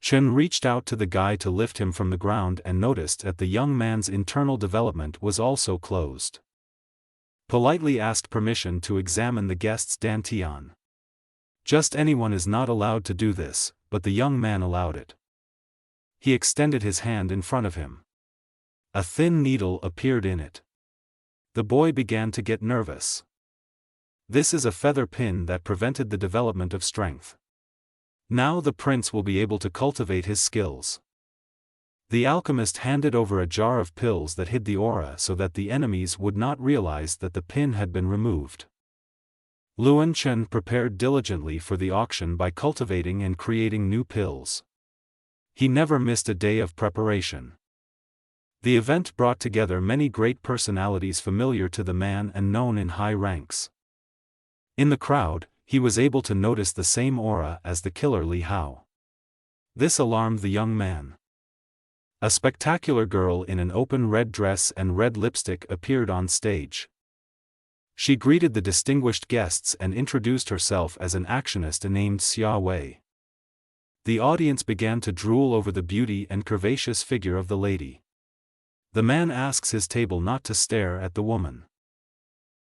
Chen reached out to the guy to lift him from the ground and noticed that the young man's internal development was also closed. Politely asked permission to examine the guest's dantian. Just anyone is not allowed to do this, but the young man allowed it. He extended his hand in front of him. A thin needle appeared in it. The boy began to get nervous. This is a feather pin that prevented the development of strength. Now the prince will be able to cultivate his skills. The alchemist handed over a jar of pills that hid the aura so that the enemies would not realize that the pin had been removed. Luan Chen prepared diligently for the auction by cultivating and creating new pills. He never missed a day of preparation. The event brought together many great personalities familiar to the man and known in high ranks. In the crowd, he was able to notice the same aura as the killer Li Hao. This alarmed the young man. A spectacular girl in an open red dress and red lipstick appeared on stage. She greeted the distinguished guests and introduced herself as an actionist named Xia Wei. The audience began to drool over the beauty and curvaceous figure of the lady. The man asks his table not to stare at the woman.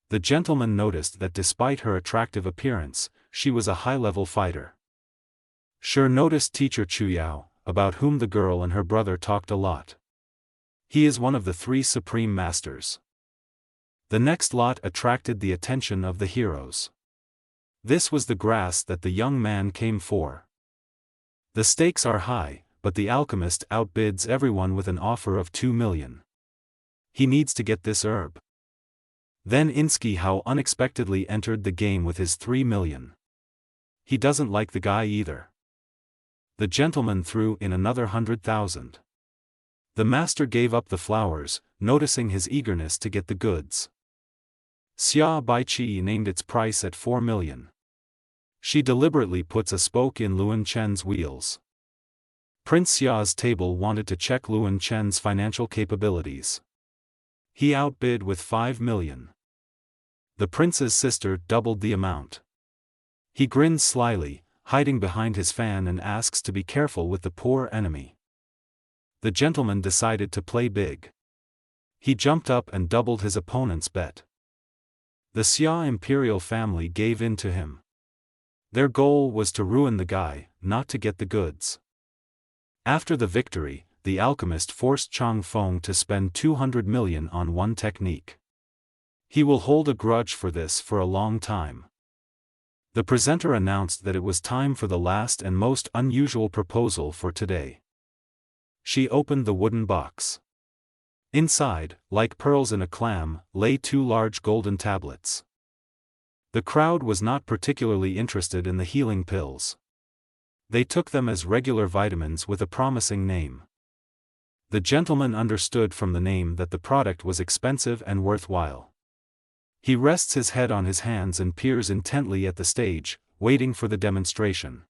The gentleman noticed that despite her attractive appearance, she was a high-level fighter. Sure noticed teacher Chu Yao, about whom the girl and her brother talked a lot. He is one of the 3 supreme masters. The next lot attracted the attention of the heroes. This was the grass that the young man came for. The stakes are high, but the alchemist outbids everyone with an offer of 2 million. He needs to get this herb. Then Insky Hao unexpectedly entered the game with his 3 million. He doesn't like the guy either. The gentleman threw in another 100,000. The master gave up the flowers, noticing his eagerness to get the goods. Xia Baiqi named its price at 4 million. She deliberately puts a spoke in Luan Chen's wheels. Prince Xia's table wanted to check Luan Chen's financial capabilities. He outbid with 5 million. The prince's sister doubled the amount. He grins slyly, hiding behind his fan, and asks to be careful with the poor enemy. The gentleman decided to play big. He jumped up and doubled his opponent's bet. The Xia imperial family gave in to him. Their goal was to ruin the guy, not to get the goods. After the victory, the alchemist forced Chang Feng to spend 200 million on one technique. He will hold a grudge for this for a long time. The presenter announced that it was time for the last and most unusual proposal for today. She opened the wooden box. Inside, like pearls in a clam, lay 2 large golden tablets. The crowd was not particularly interested in the healing pills. They took them as regular vitamins with a promising name. The gentleman understood from the name that the product was expensive and worthwhile. He rests his head on his hands and peers intently at the stage, waiting for the demonstration.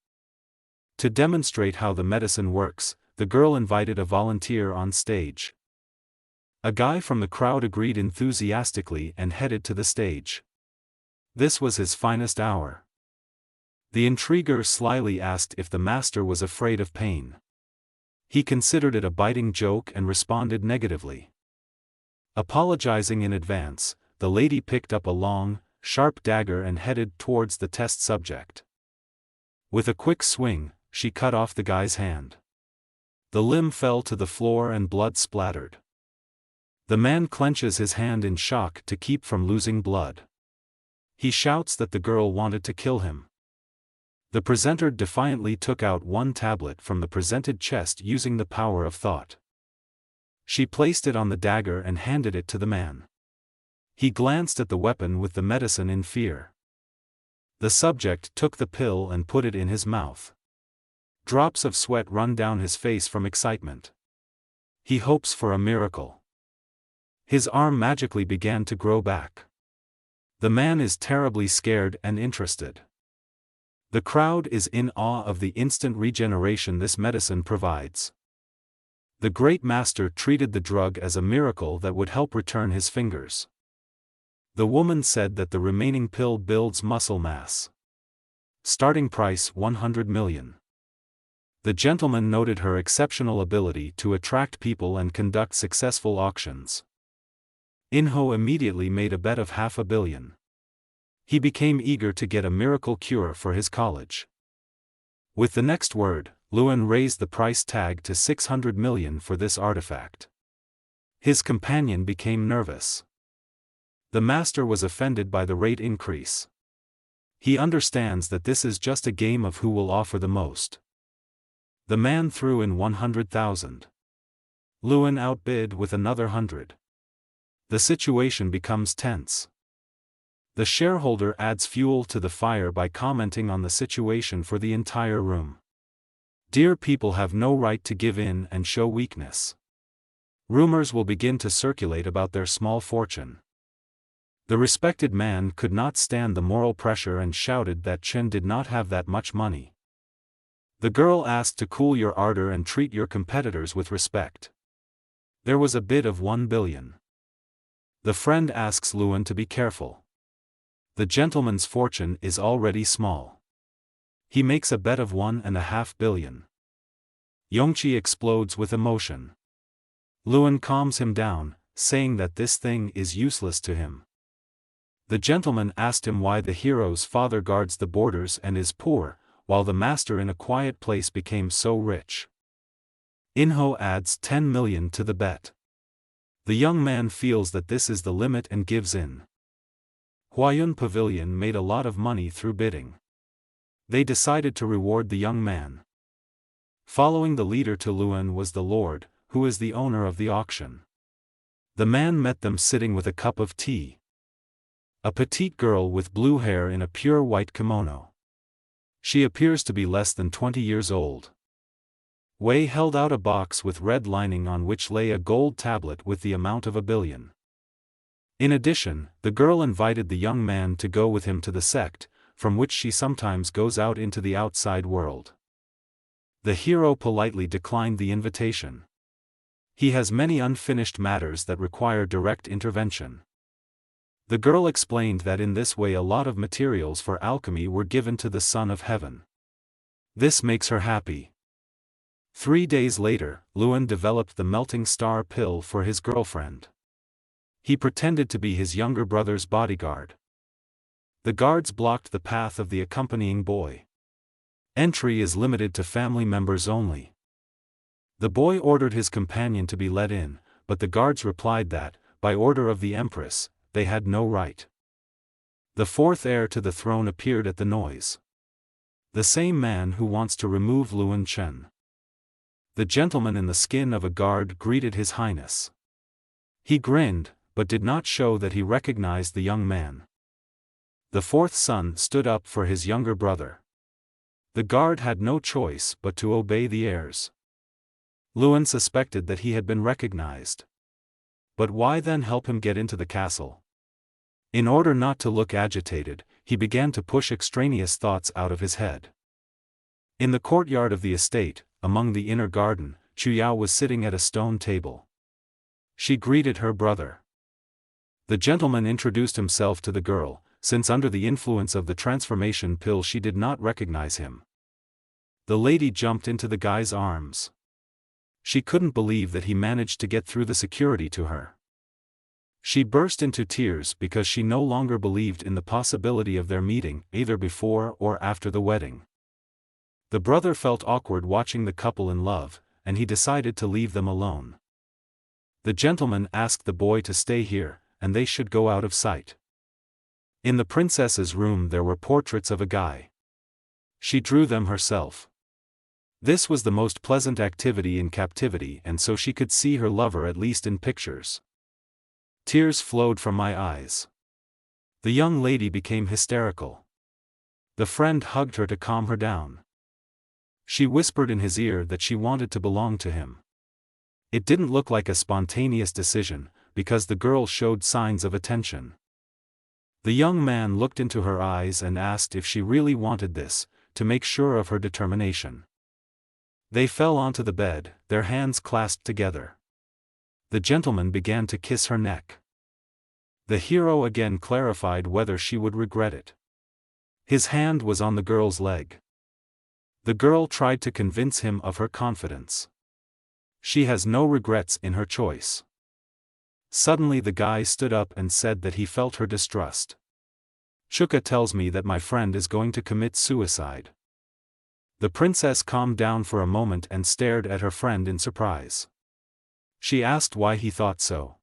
To demonstrate how the medicine works, the girl invited a volunteer on stage. A guy from the crowd agreed enthusiastically and headed to the stage. This was his finest hour. The intriguer slyly asked if the master was afraid of pain. He considered it a biting joke and responded negatively. Apologizing in advance, the lady picked up a long, sharp dagger and headed towards the test subject. With a quick swing, she cut off the guy's hand. The limb fell to the floor and blood splattered. The man clenches his hand in shock to keep from losing blood. He shouts that the girl wanted to kill him. The presenter defiantly took out one tablet from the presented chest using the power of thought. She placed it on the dagger and handed it to the man. He glanced at the weapon with the medicine in fear. The subject took the pill and put it in his mouth. Drops of sweat run down his face from excitement. He hopes for a miracle. His arm magically began to grow back. The man is terribly scared and interested. The crowd is in awe of the instant regeneration this medicine provides. The great master treated the drug as a miracle that would help return his fingers. The woman said that the remaining pill builds muscle mass. Starting price 100 million. The gentleman noted her exceptional ability to attract people and conduct successful auctions. Inho immediately made a bet of 500 million. He became eager to get a miracle cure for his college. With the next word, Luan raised the price tag to 600 million for this artifact. His companion became nervous. The master was offended by the rate increase. He understands that this is just a game of who will offer the most. The man threw in 100,000. Luan outbid with another 100. The situation becomes tense. The shareholder adds fuel to the fire by commenting on the situation for the entire room. Dear people have no right to give in and show weakness. Rumors will begin to circulate about their small fortune. The respected man could not stand the moral pressure and shouted that Chen did not have that much money. The girl asked to cool your ardor and treat your competitors with respect. There was a bid of 1 billion. The friend asks Luan to be careful. The gentleman's fortune is already small. He makes a bet of 1.5 billion. Yongqi explodes with emotion. Luan calms him down, saying that this thing is useless to him. The gentleman asked him why the hero's father guards the borders and is poor, while the master in a quiet place became so rich. Inho adds 10 million to the bet. The young man feels that this is the limit and gives in. Huayun Pavilion made a lot of money through bidding. They decided to reward the young man. Following the leader to Luan was the lord, who is the owner of the auction. The man met them sitting with a cup of tea. A petite girl with blue hair in a pure white kimono. She appears to be less than 20 years old. Wei held out a box with red lining on which lay a gold tablet with the amount of 1 billion. In addition, the girl invited the young man to go with him to the sect, from which she sometimes goes out into the outside world. The hero politely declined the invitation. He has many unfinished matters that require direct intervention. The girl explained that in this way a lot of materials for alchemy were given to the Son of Heaven. This makes her happy. 3 days later, Luan developed the melting star pill for his girlfriend. He pretended to be his younger brother's bodyguard. The guards blocked the path of the accompanying boy. Entry is limited to family members only. The boy ordered his companion to be let in, but the guards replied that, by order of the Empress, they had no right. The fourth heir to the throne appeared at the noise. The same man who wants to remove Luan Chen. The gentleman in the skin of a guard greeted His Highness. He grinned, but did not show that he recognized the young man. The fourth son stood up for his younger brother. The guard had no choice but to obey the heirs. Luan suspected that he had been recognized. But why then help him get into the castle? In order not to look agitated, he began to push extraneous thoughts out of his head. In the courtyard of the estate, among the inner garden, Chuyao was sitting at a stone table. She greeted her brother. The gentleman introduced himself to the girl, since under the influence of the transformation pill she did not recognize him. The lady jumped into the guy's arms. She couldn't believe that he managed to get through the security to her. She burst into tears because she no longer believed in the possibility of their meeting, either before or after the wedding. The brother felt awkward watching the couple in love, and he decided to leave them alone. The gentleman asked the boy to stay here, and they should go out of sight. In the princess's room there were portraits of a guy. She drew them herself. This was the most pleasant activity in captivity, and so she could see her lover at least in pictures. Tears flowed from my eyes. The young lady became hysterical. The friend hugged her to calm her down. She whispered in his ear that she wanted to belong to him. It didn't look like a spontaneous decision, because the girl showed signs of attention. The young man looked into her eyes and asked if she really wanted this, to make sure of her determination. They fell onto the bed, their hands clasped together. The gentleman began to kiss her neck. The hero again clarified whether she would regret it. His hand was on the girl's leg. The girl tried to convince him of her confidence. She has no regrets in her choice. Suddenly the guy stood up and said that he felt her distrust. Chuka tells me that my friend is going to commit suicide. The princess calmed down for a moment and stared at her friend in surprise. She asked why he thought so.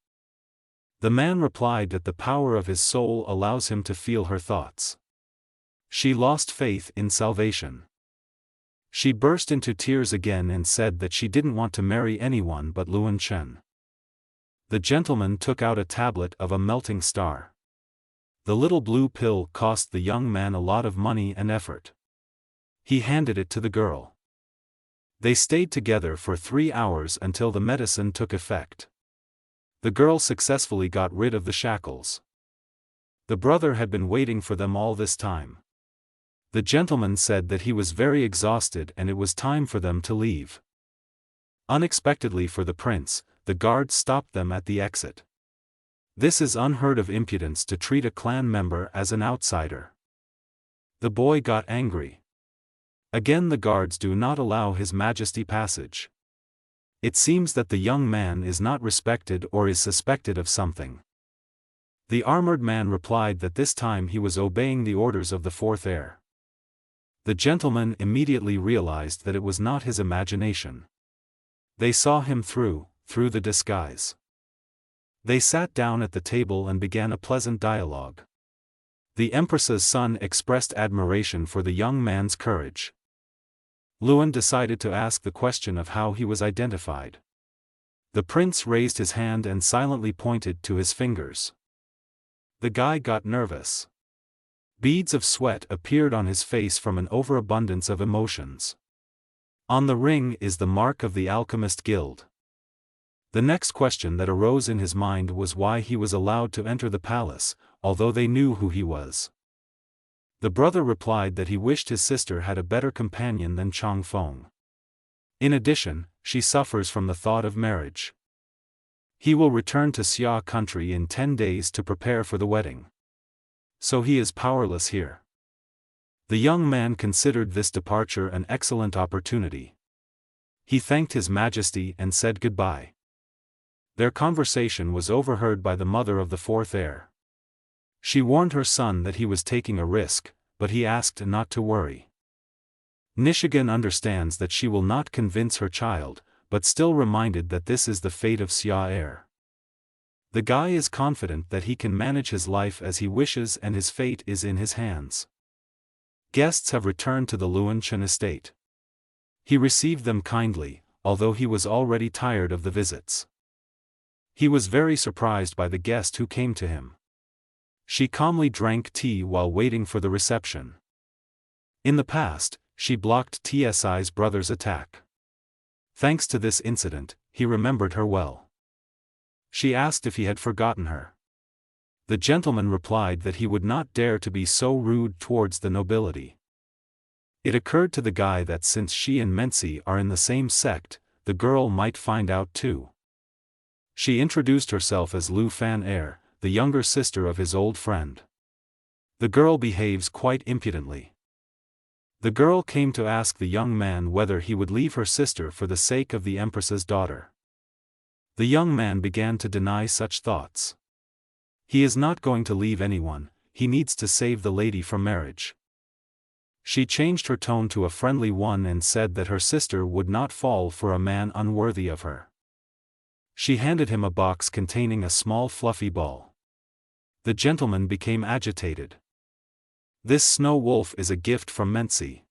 The man replied that the power of his soul allows him to feel her thoughts. She lost faith in salvation. She burst into tears again and said that she didn't want to marry anyone but Luan Chen. The gentleman took out a tablet of a melting star. The little blue pill cost the young man a lot of money and effort. He handed it to the girl. They stayed together for 3 hours until the medicine took effect. The girl successfully got rid of the shackles. The brother had been waiting for them all this time. The gentleman said that he was very exhausted and it was time for them to leave. Unexpectedly for the prince, the guards stopped them at the exit. This is unheard of impudence to treat a clan member as an outsider. The boy got angry. Again the guards do not allow His Majesty passage. It seems that the young man is not respected or is suspected of something. The armored man replied that this time he was obeying the orders of the fourth heir. The gentleman immediately realized that it was not his imagination. They saw him through the disguise. They sat down at the table and began a pleasant dialogue. The empress's son expressed admiration for the young man's courage. Luan decided to ask the question of how he was identified. The prince raised his hand and silently pointed to his fingers. The guy got nervous. Beads of sweat appeared on his face from an overabundance of emotions. On the ring is the mark of the Alchemist Guild. The next question that arose in his mind was why he was allowed to enter the palace, although they knew who he was. The brother replied that he wished his sister had a better companion than Chang Feng. In addition, she suffers from the thought of marriage. He will return to Xia country in 10 days to prepare for the wedding. So he is powerless here. The young man considered this departure an excellent opportunity. He thanked His Majesty and said goodbye. Their conversation was overheard by the mother of the fourth heir. She warned her son that he was taking a risk, but he asked not to worry. Nishigan understands that she will not convince her child, but still reminded that this is the fate of Xia heir. The guy is confident that he can manage his life as he wishes and his fate is in his hands. Guests have returned to the Luan Chen estate. He received them kindly, although he was already tired of the visits. He was very surprised by the guest who came to him. She calmly drank tea while waiting for the reception. In the past, she blocked Tsi's brother's attack. Thanks to this incident, he remembered her well. She asked if he had forgotten her. The gentleman replied that he would not dare to be so rude towards the nobility. It occurred to the guy that since she and Mensi are in the same sect, the girl might find out too. She introduced herself as Lu Fan Heir, the younger sister of his old friend. The girl behaves quite impudently. The girl came to ask the young man whether he would leave her sister for the sake of the empress's daughter. The young man began to deny such thoughts. He is not going to leave anyone, he needs to save the lady from marriage. She changed her tone to a friendly one and said that her sister would not fall for a man unworthy of her. She handed him a box containing a small fluffy ball. The gentleman became agitated. This snow wolf is a gift from Mensi.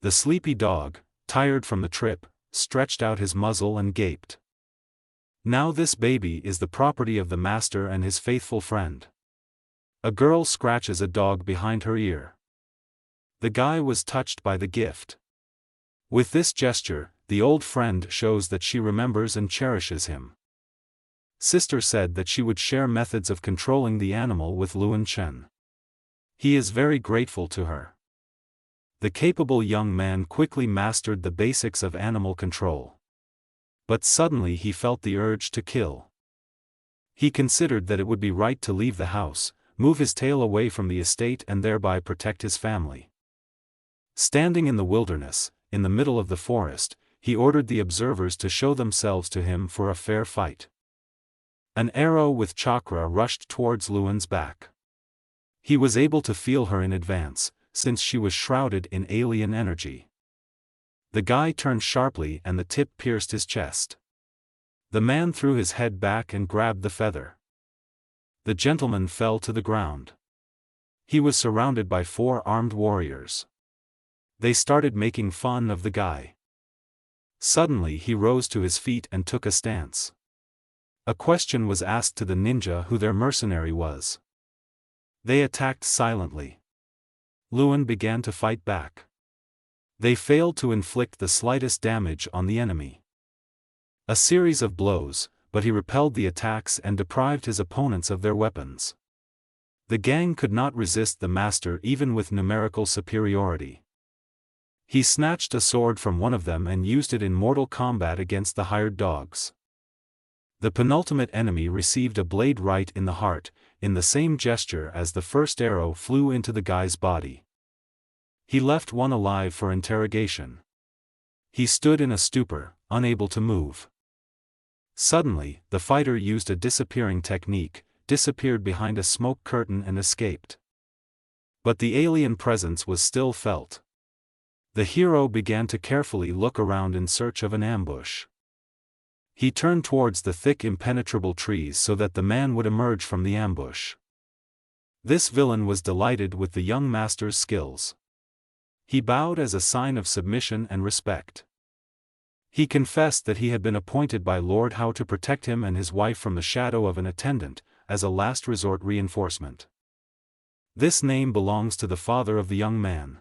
The sleepy dog, tired from the trip, stretched out his muzzle and gaped. Now this baby is the property of the master and his faithful friend. A girl scratches a dog behind her ear. The guy was touched by the gift. With this gesture, the old friend shows that she remembers and cherishes him. Sister said that she would share methods of controlling the animal with Luan Chen. He is very grateful to her. The capable young man quickly mastered the basics of animal control. But suddenly he felt the urge to kill. He considered that it would be right to leave the house, move his tail away from the estate and thereby protect his family. Standing in the wilderness, in the middle of the forest, he ordered the observers to show themselves to him for a fair fight. An arrow with chakra rushed towards Luan's back. He was able to feel her in advance, since she was shrouded in alien energy. The guy turned sharply and the tip pierced his chest. The man threw his head back and grabbed the feather. The gentleman fell to the ground. He was surrounded by 4 armed warriors. They started making fun of the guy. Suddenly he rose to his feet and took a stance. A question was asked to the ninja who their mercenary was. They attacked silently. Luan began to fight back. They failed to inflict the slightest damage on the enemy. A series of blows, but he repelled the attacks and deprived his opponents of their weapons. The gang could not resist the master even with numerical superiority. He snatched a sword from one of them and used it in mortal combat against the hired dogs. The penultimate enemy received a blade right in the heart, in the same gesture as the first arrow flew into the guy's body. He left one alive for interrogation. He stood in a stupor, unable to move. Suddenly, the fighter used a disappearing technique, disappeared behind a smoke curtain and escaped. But the alien presence was still felt. The hero began to carefully look around in search of an ambush. He turned towards the thick impenetrable trees so that the man would emerge from the ambush. This villain was delighted with the young master's skills. He bowed as a sign of submission and respect. He confessed that he had been appointed by Lord Hao to protect him and his wife from the shadow of an attendant, as a last resort reinforcement. This name belongs to the father of the young man.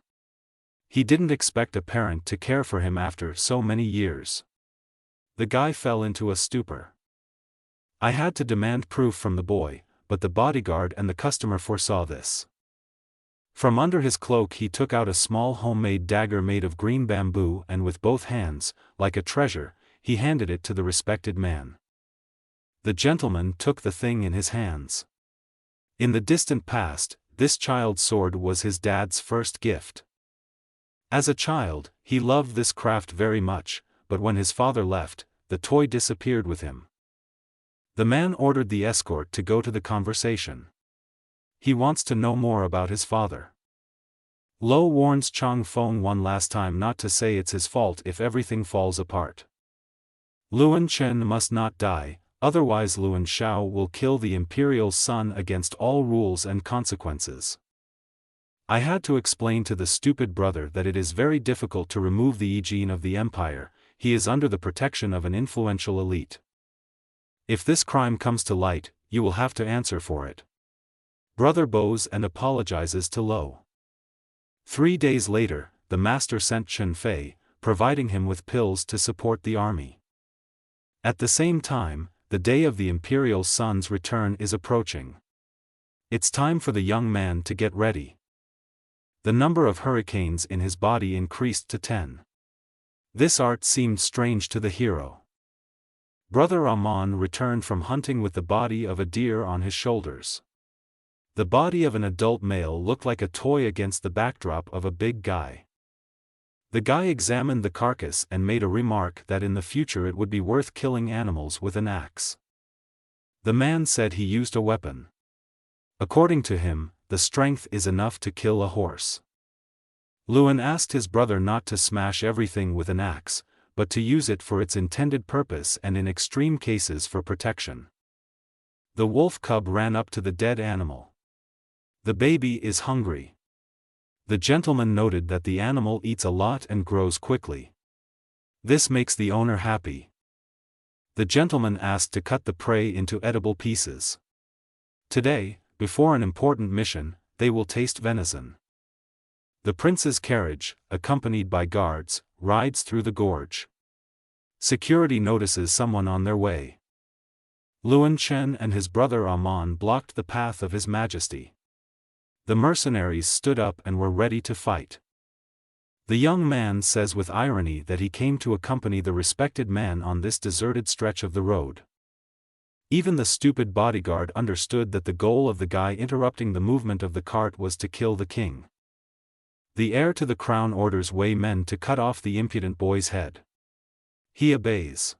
He didn't expect a parent to care for him after so many years. The guy fell into a stupor. I had to demand proof from the boy, but the bodyguard and the customer foresaw this. From under his cloak he took out a small homemade dagger made of green bamboo and with both hands, like a treasure, he handed it to the respected man. The gentleman took the thing in his hands. In the distant past, this child's sword was his dad's first gift. As a child, he loved this craft very much, but when his father left, the toy disappeared with him. The man ordered the escort to go to the conversation. He wants to know more about his father. Lo warns Chang Feng one last time not to say it's his fault if everything falls apart. Luan Chen must not die, otherwise Luan Shao will kill the imperial son against all rules and consequences. I had to explain to the stupid brother that it is very difficult to remove the Yi of the empire. He is under the protection of an influential elite. If this crime comes to light, you will have to answer for it. Brother bows and apologizes to Lo. 3 days later, the master sent Chen Fei, providing him with pills to support the army. At the same time, the day of the imperial son's return is approaching. It's time for the young man to get ready. The number of hurricanes in his body increased to 10. This art seemed strange to the hero. Brother Amon returned from hunting with the body of a deer on his shoulders. The body of an adult male looked like a toy against the backdrop of a big guy. The guy examined the carcass and made a remark that in the future it would be worth killing animals with an axe. The man said he used a weapon. According to him, the strength is enough to kill a horse. Luan asked his brother not to smash everything with an axe, but to use it for its intended purpose and in extreme cases for protection. The wolf cub ran up to the dead animal. The baby is hungry. The gentleman noted that the animal eats a lot and grows quickly. This makes the owner happy. The gentleman asked to cut the prey into edible pieces. Today, before an important mission, they will taste venison. The prince's carriage, accompanied by guards, rides through the gorge. Security notices someone on their way. Luan Chen and his brother Amon blocked the path of His Majesty. The mercenaries stood up and were ready to fight. The young man says with irony that he came to accompany the respected man on this deserted stretch of the road. Even the stupid bodyguard understood that the goal of the guy interrupting the movement of the cart was to kill the king. The heir to the crown orders Wei men to cut off the impudent boy's head. He obeys.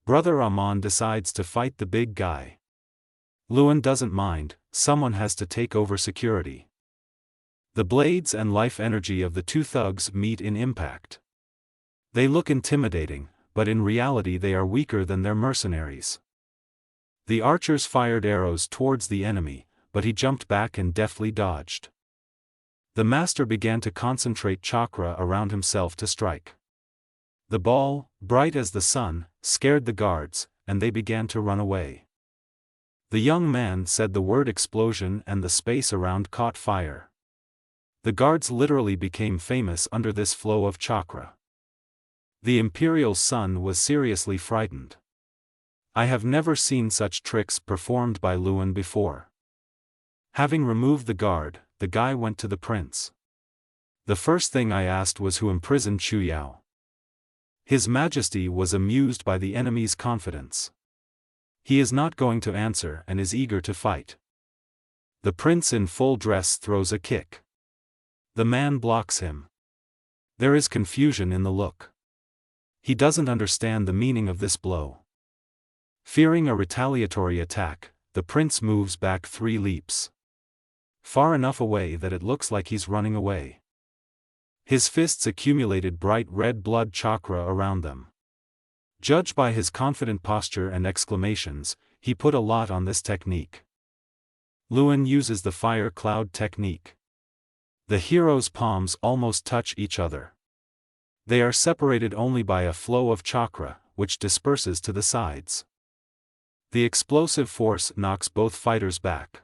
Brother Amon decides to fight the big guy. Luan doesn't mind, someone has to take over security. The blades and life energy of the two thugs meet in impact. They look intimidating, but in reality they are weaker than their mercenaries. The archers fired arrows towards the enemy, but he jumped back and deftly dodged. The master began to concentrate chakra around himself to strike. The ball, bright as the sun, scared the guards, and they began to run away. The young man said the word explosion and the space around caught fire. The guards literally became famous under this flow of chakra. The imperial son was seriously frightened. I have never seen such tricks performed by Luan before. Having removed the guard, the guy went to the prince. The first thing I asked was who imprisoned Chu Yao. His Majesty was amused by the enemy's confidence. He is not going to answer and is eager to fight. The prince in full dress throws a kick. The man blocks him. There is confusion in the look. He doesn't understand the meaning of this blow. Fearing a retaliatory attack, the prince moves back 3 leaps. Far enough away that it looks like he's running away. His fists accumulated bright red blood chakra around them. Judged by his confident posture and exclamations, he put a lot on this technique. Luan uses the fire cloud technique. The hero's palms almost touch each other. They are separated only by a flow of chakra, which disperses to the sides. The explosive force knocks both fighters back.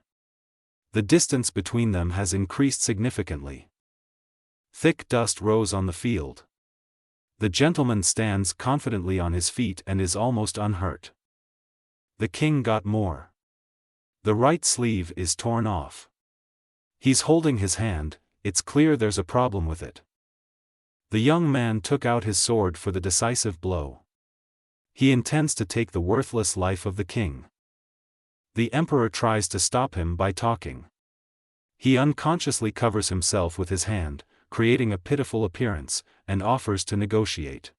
The distance between them has increased significantly. Thick dust rose on the field. The gentleman stands confidently on his feet and is almost unhurt. The king got more. The right sleeve is torn off. He's holding his hand, it's clear there's a problem with it. The young man took out his sword for the decisive blow. He intends to take the worthless life of the king. The emperor tries to stop him by talking. He unconsciously covers himself with his hand, creating a pitiful appearance, and offers to negotiate.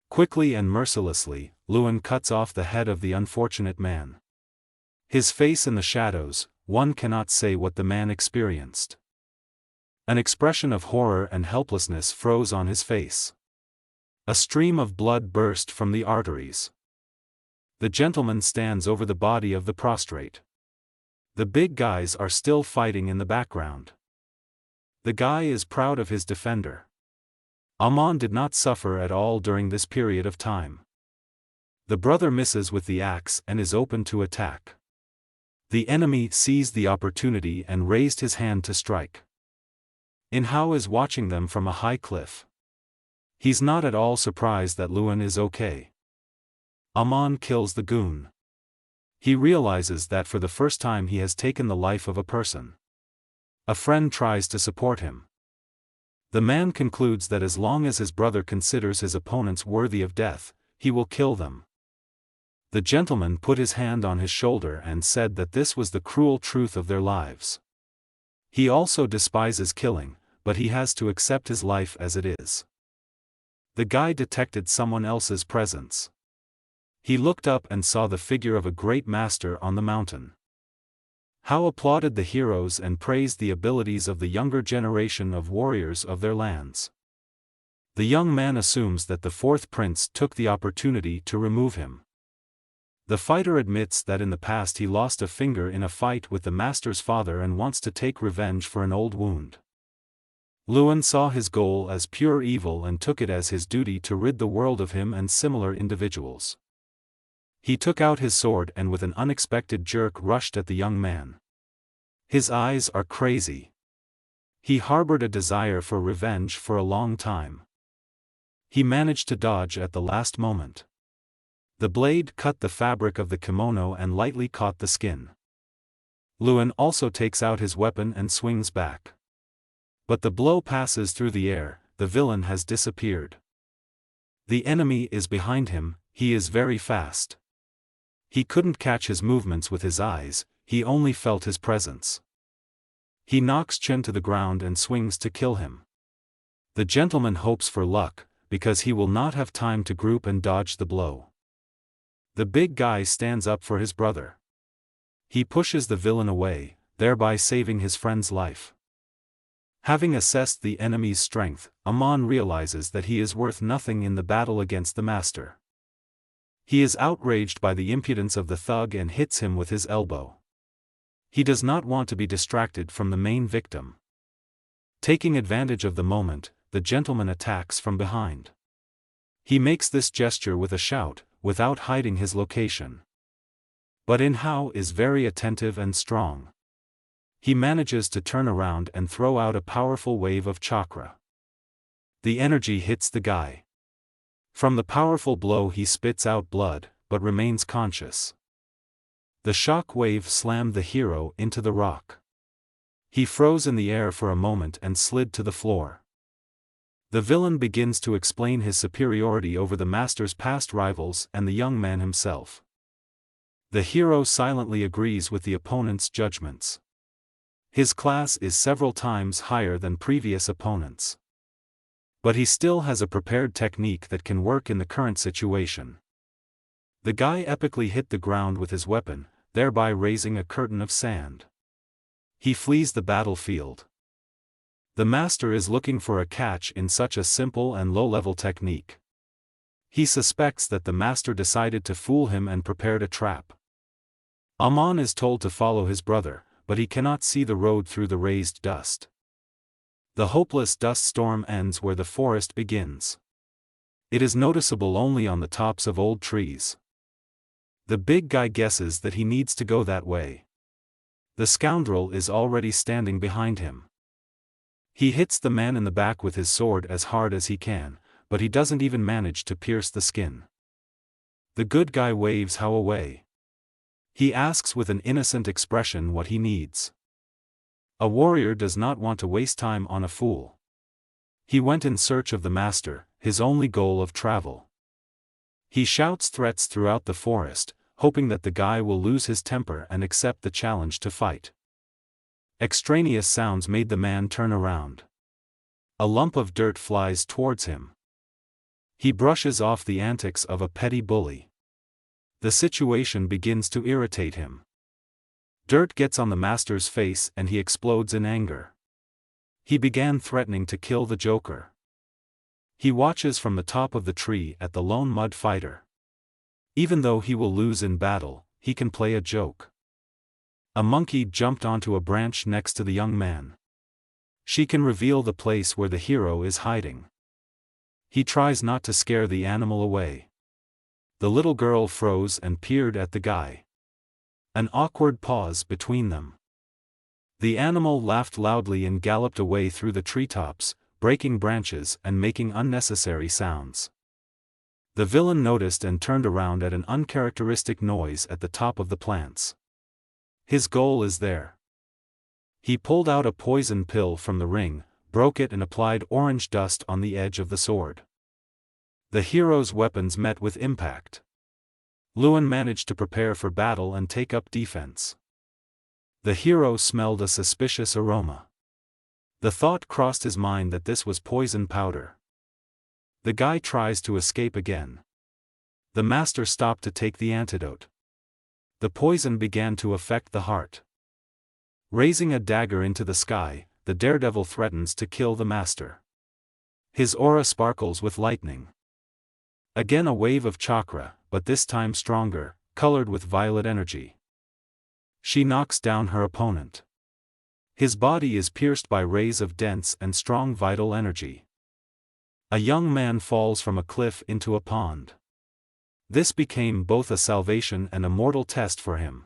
Quickly and mercilessly, Luan cuts off the head of the unfortunate man. His face in the shadows, one cannot say what the man experienced. An expression of horror and helplessness froze on his face. A stream of blood burst from the arteries. The gentleman stands over the body of the prostrate. The big guys are still fighting in the background. The guy is proud of his defender. Amon did not suffer at all during this period of time. The brother misses with the axe and is open to attack. The enemy seized the opportunity and raised his hand to strike. Inhao is watching them from a high cliff. He's not at all surprised that Luan is okay. Amon kills the goon. He realizes that for the first time he has taken the life of a person. A friend tries to support him. The man concludes that as long as his brother considers his opponents worthy of death, he will kill them. The gentleman put his hand on his shoulder and said that this was the cruel truth of their lives. He also despises killing, but he has to accept his life as it is. The guy detected someone else's presence. He looked up and saw the figure of a great master on the mountain. How applauded the heroes and praised the abilities of the younger generation of warriors of their lands. The young man assumes that the fourth prince took the opportunity to remove him. The fighter admits that in the past he lost a finger in a fight with the master's father and wants to take revenge for an old wound. Luan saw his goal as pure evil and took it as his duty to rid the world of him and similar individuals. He took out his sword and with an unexpected jerk rushed at the young man. His eyes are crazy. He harbored a desire for revenge for a long time. He managed to dodge at the last moment. The blade cut the fabric of the kimono and lightly caught the skin. Luan also takes out his weapon and swings back. But the blow passes through the air, the villain has disappeared. The enemy is behind him, he is very fast. He couldn't catch his movements with his eyes, he only felt his presence. He knocks Chen to the ground and swings to kill him. The gentleman hopes for luck, because he will not have time to group and dodge the blow. The big guy stands up for his brother. He pushes the villain away, thereby saving his friend's life. Having assessed the enemy's strength, Amon realizes that he is worth nothing in the battle against the master. He is outraged by the impudence of the thug and hits him with his elbow. He does not want to be distracted from the main victim. Taking advantage of the moment, the gentleman attacks from behind. He makes this gesture with a shout, without hiding his location. But In Hao is very attentive and strong. He manages to turn around and throw out a powerful wave of chakra. The energy hits the guy. From the powerful blow he spits out blood, but remains conscious. The shock wave slammed the hero into the rock. He froze in the air for a moment and slid to the floor. The villain begins to explain his superiority over the master's past rivals and the young man himself. The hero silently agrees with the opponent's judgments. His class is several times higher than previous opponents. But he still has a prepared technique that can work in the current situation. The guy epically hit the ground with his weapon, thereby raising a curtain of sand. He flees the battlefield. The master is looking for a catch in such a simple and low-level technique. He suspects that the master decided to fool him and prepared a trap. Amon is told to follow his brother, but he cannot see the road through the raised dust. The hopeless dust storm ends where the forest begins. It is noticeable only on the tops of old trees. The big guy guesses that he needs to go that way. The scoundrel is already standing behind him. He hits the man in the back with his sword as hard as he can, but he doesn't even manage to pierce the skin. The good guy waves Hao away. He asks with an innocent expression what he needs. A warrior does not want to waste time on a fool. He went in search of the master, his only goal of travel. He shouts threats throughout the forest, hoping that the guy will lose his temper and accept the challenge to fight. Extraneous sounds made the man turn around. A lump of dirt flies towards him. He brushes off the antics of a petty bully. The situation begins to irritate him. Dirt gets on the master's face and he explodes in anger. He began threatening to kill the Joker. He watches from the top of the tree at the lone mud fighter. Even though he will lose in battle, he can play a joke. A monkey jumped onto a branch next to the young man. She can reveal the place where the hero is hiding. He tries not to scare the animal away. The little girl froze and peered at the guy. An awkward pause between them. The animal laughed loudly and galloped away through the treetops, breaking branches and making unnecessary sounds. The villain noticed and turned around at an uncharacteristic noise at the top of the plants. His goal is there. He pulled out a poison pill from the ring, broke it and applied orange dust on the edge of the sword. The hero's weapons met with impact. Luan managed to prepare for battle and take up defense. The hero smelled a suspicious aroma. The thought crossed his mind that this was poison powder. The guy tries to escape again. The master stopped to take the antidote. The poison began to affect the heart. Raising a dagger into the sky, the daredevil threatens to kill the master. His aura sparkles with lightning. Again a wave of chakra, but this time stronger, colored with violet energy. She knocks down her opponent. His body is pierced by rays of dense and strong vital energy. A young man falls from a cliff into a pond. This became both a salvation and a mortal test for him.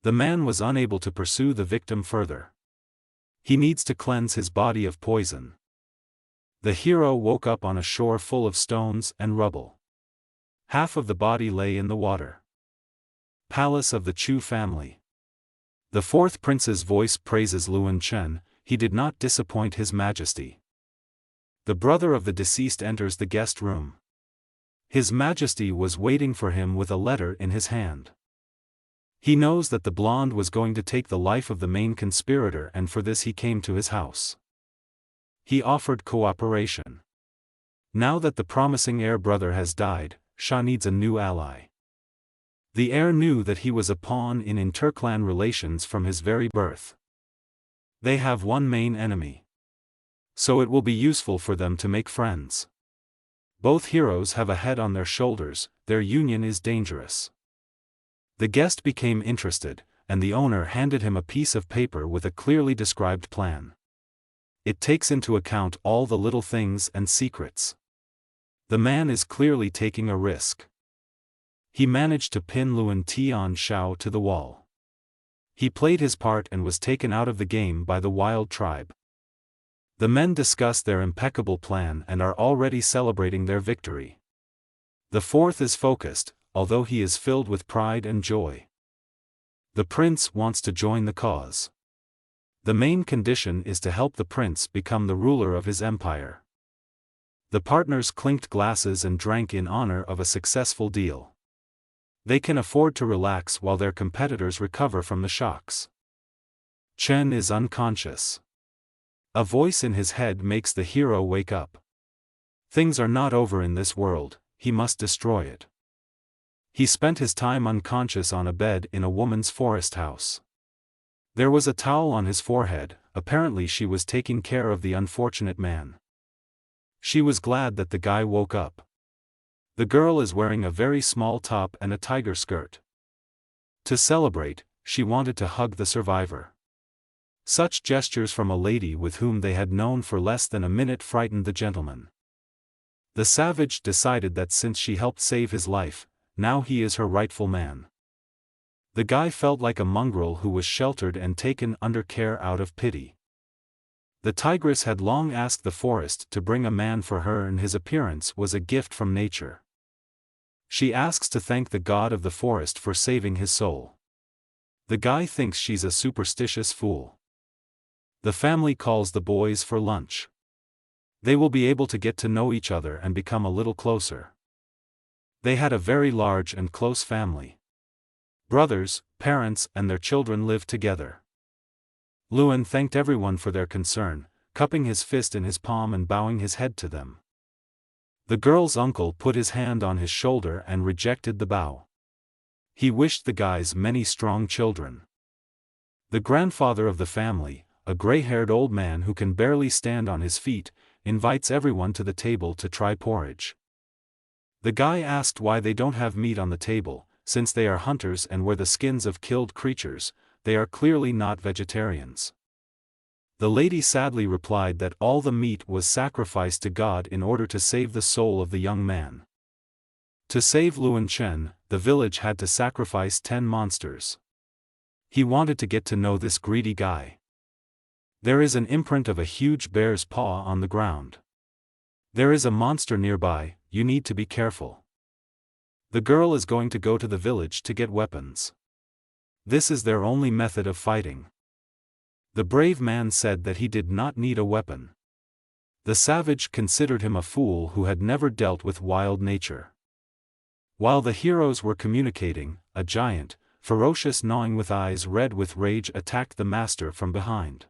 The man was unable to pursue the victim further. He needs to cleanse his body of poison. The hero woke up on a shore full of stones and rubble. Half of the body lay in the water. Palace of the Chu family. The fourth prince's voice praises Luan Chen. He did not disappoint his majesty. The brother of the deceased enters the guest room. His majesty was waiting for him with a letter in his hand. He knows that the blonde was going to take the life of the main conspirator, and for this he came to his house. He offered cooperation. Now that the promising heir brother has died, Sha needs a new ally. The heir knew that he was a pawn in interclan relations from his very birth. They have one main enemy. So it will be useful for them to make friends. Both heroes have a head on their shoulders, their union is dangerous. The guest became interested, and the owner handed him a piece of paper with a clearly described plan. It takes into account all the little things and secrets. The man is clearly taking a risk. He managed to pin Luan Tian Shao to the wall. He played his part and was taken out of the game by the wild tribe. The men discuss their impeccable plan and are already celebrating their victory. The fourth is focused, although he is filled with pride and joy. The prince wants to join the cause. The main condition is to help the prince become the ruler of his empire. The partners clinked glasses and drank in honor of a successful deal. They can afford to relax while their competitors recover from the shocks. Chen is unconscious. A voice in his head makes the hero wake up. Things are not over in this world, he must destroy it. He spent his time unconscious on a bed in a woman's forest house. There was a towel on his forehead, apparently she was taking care of the unfortunate man. She was glad that the guy woke up. The girl is wearing a very small top and a tiger skirt. To celebrate, she wanted to hug the survivor. Such gestures from a lady with whom they had known for less than a minute frightened the gentleman. The savage decided that since she helped save his life, now he is her rightful man. The guy felt like a mongrel who was sheltered and taken under care out of pity. The tigress had long asked the forest to bring a man for her, and his appearance was a gift from nature. She asks to thank the god of the forest for saving his soul. The guy thinks she's a superstitious fool. The family calls the boys for lunch. They will be able to get to know each other and become a little closer. They had a very large and close family. Brothers, parents, and their children lived together. Luan thanked everyone for their concern, cupping his fist in his palm and bowing his head to them. The girl's uncle put his hand on his shoulder and rejected the bow. He wished the guys many strong children. The grandfather of the family, a gray-haired old man who can barely stand on his feet, invites everyone to the table to try porridge. The guy asked why they don't have meat on the table. Since they are hunters and wear the skins of killed creatures, they are clearly not vegetarians. The lady sadly replied that all the meat was sacrificed to God in order to save the soul of the young man. To save Luan Chen, the village had to sacrifice 10 monsters. He wanted to get to know this greedy guy. There is an imprint of a huge bear's paw on the ground. There is a monster nearby, you need to be careful. The girl is going to go to the village to get weapons. This is their only method of fighting. The brave man said that he did not need a weapon. The savage considered him a fool who had never dealt with wild nature. While the heroes were communicating, a giant, ferocious gnawing with eyes red with rage attacked the master from behind.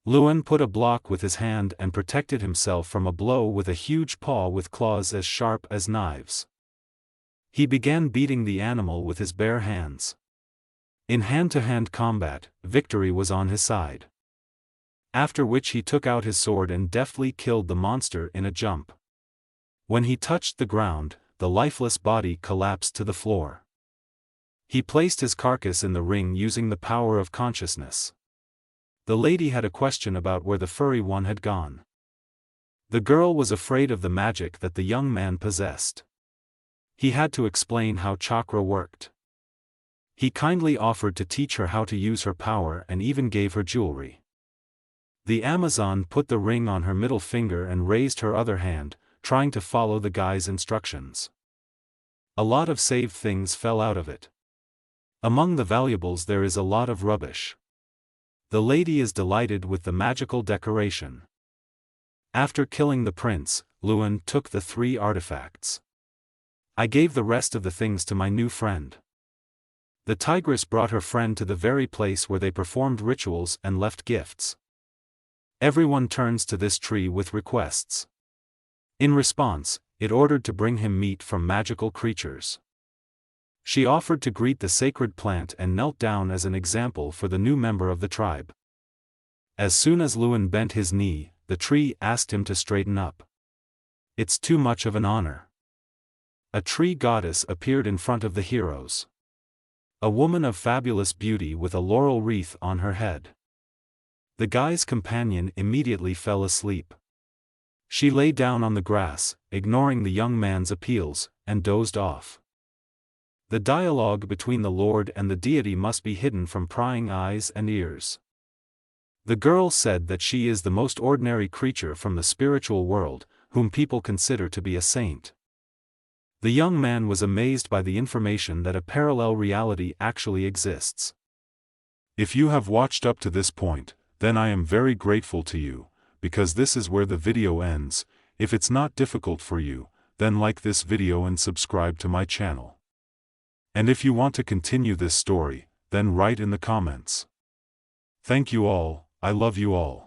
Luan put a block with his hand and protected himself from a blow with a huge paw with claws as sharp as knives. He began beating the animal with his bare hands. In hand-to-hand combat, victory was on his side. After which he took out his sword and deftly killed the monster in a jump. When he touched the ground, the lifeless body collapsed to the floor. He placed his carcass in the ring using the power of consciousness. The lady had a question about where the furry one had gone. The girl was afraid of the magic that the young man possessed. He had to explain how chakra worked. He kindly offered to teach her how to use her power and even gave her jewelry. The Amazon put the ring on her middle finger and raised her other hand, trying to follow the guy's instructions. A lot of saved things fell out of it. Among the valuables there is a lot of rubbish. The lady is delighted with the magical decoration. After killing the prince, Luan took the 3 artifacts. I gave the rest of the things to my new friend. The tigress brought her friend to the very place where they performed rituals and left gifts. Everyone turns to this tree with requests. In response, it ordered to bring him meat from magical creatures. She offered to greet the sacred plant and knelt down as an example for the new member of the tribe. As soon as Luan bent his knee, the tree asked him to straighten up. It's too much of an honor. A tree goddess appeared in front of the heroes. A woman of fabulous beauty with a laurel wreath on her head. The guy's companion immediately fell asleep. She lay down on the grass, ignoring the young man's appeals, and dozed off. The dialogue between the Lord and the deity must be hidden from prying eyes and ears. The girl said that she is the most ordinary creature from the spiritual world, whom people consider to be a saint. The young man was amazed by the information that a parallel reality actually exists. If you have watched up to this point, then I am very grateful to you, because this is where the video ends. If it's not difficult for you, then like this video and subscribe to my channel. And if you want to continue this story, then write in the comments. Thank you all, I love you all.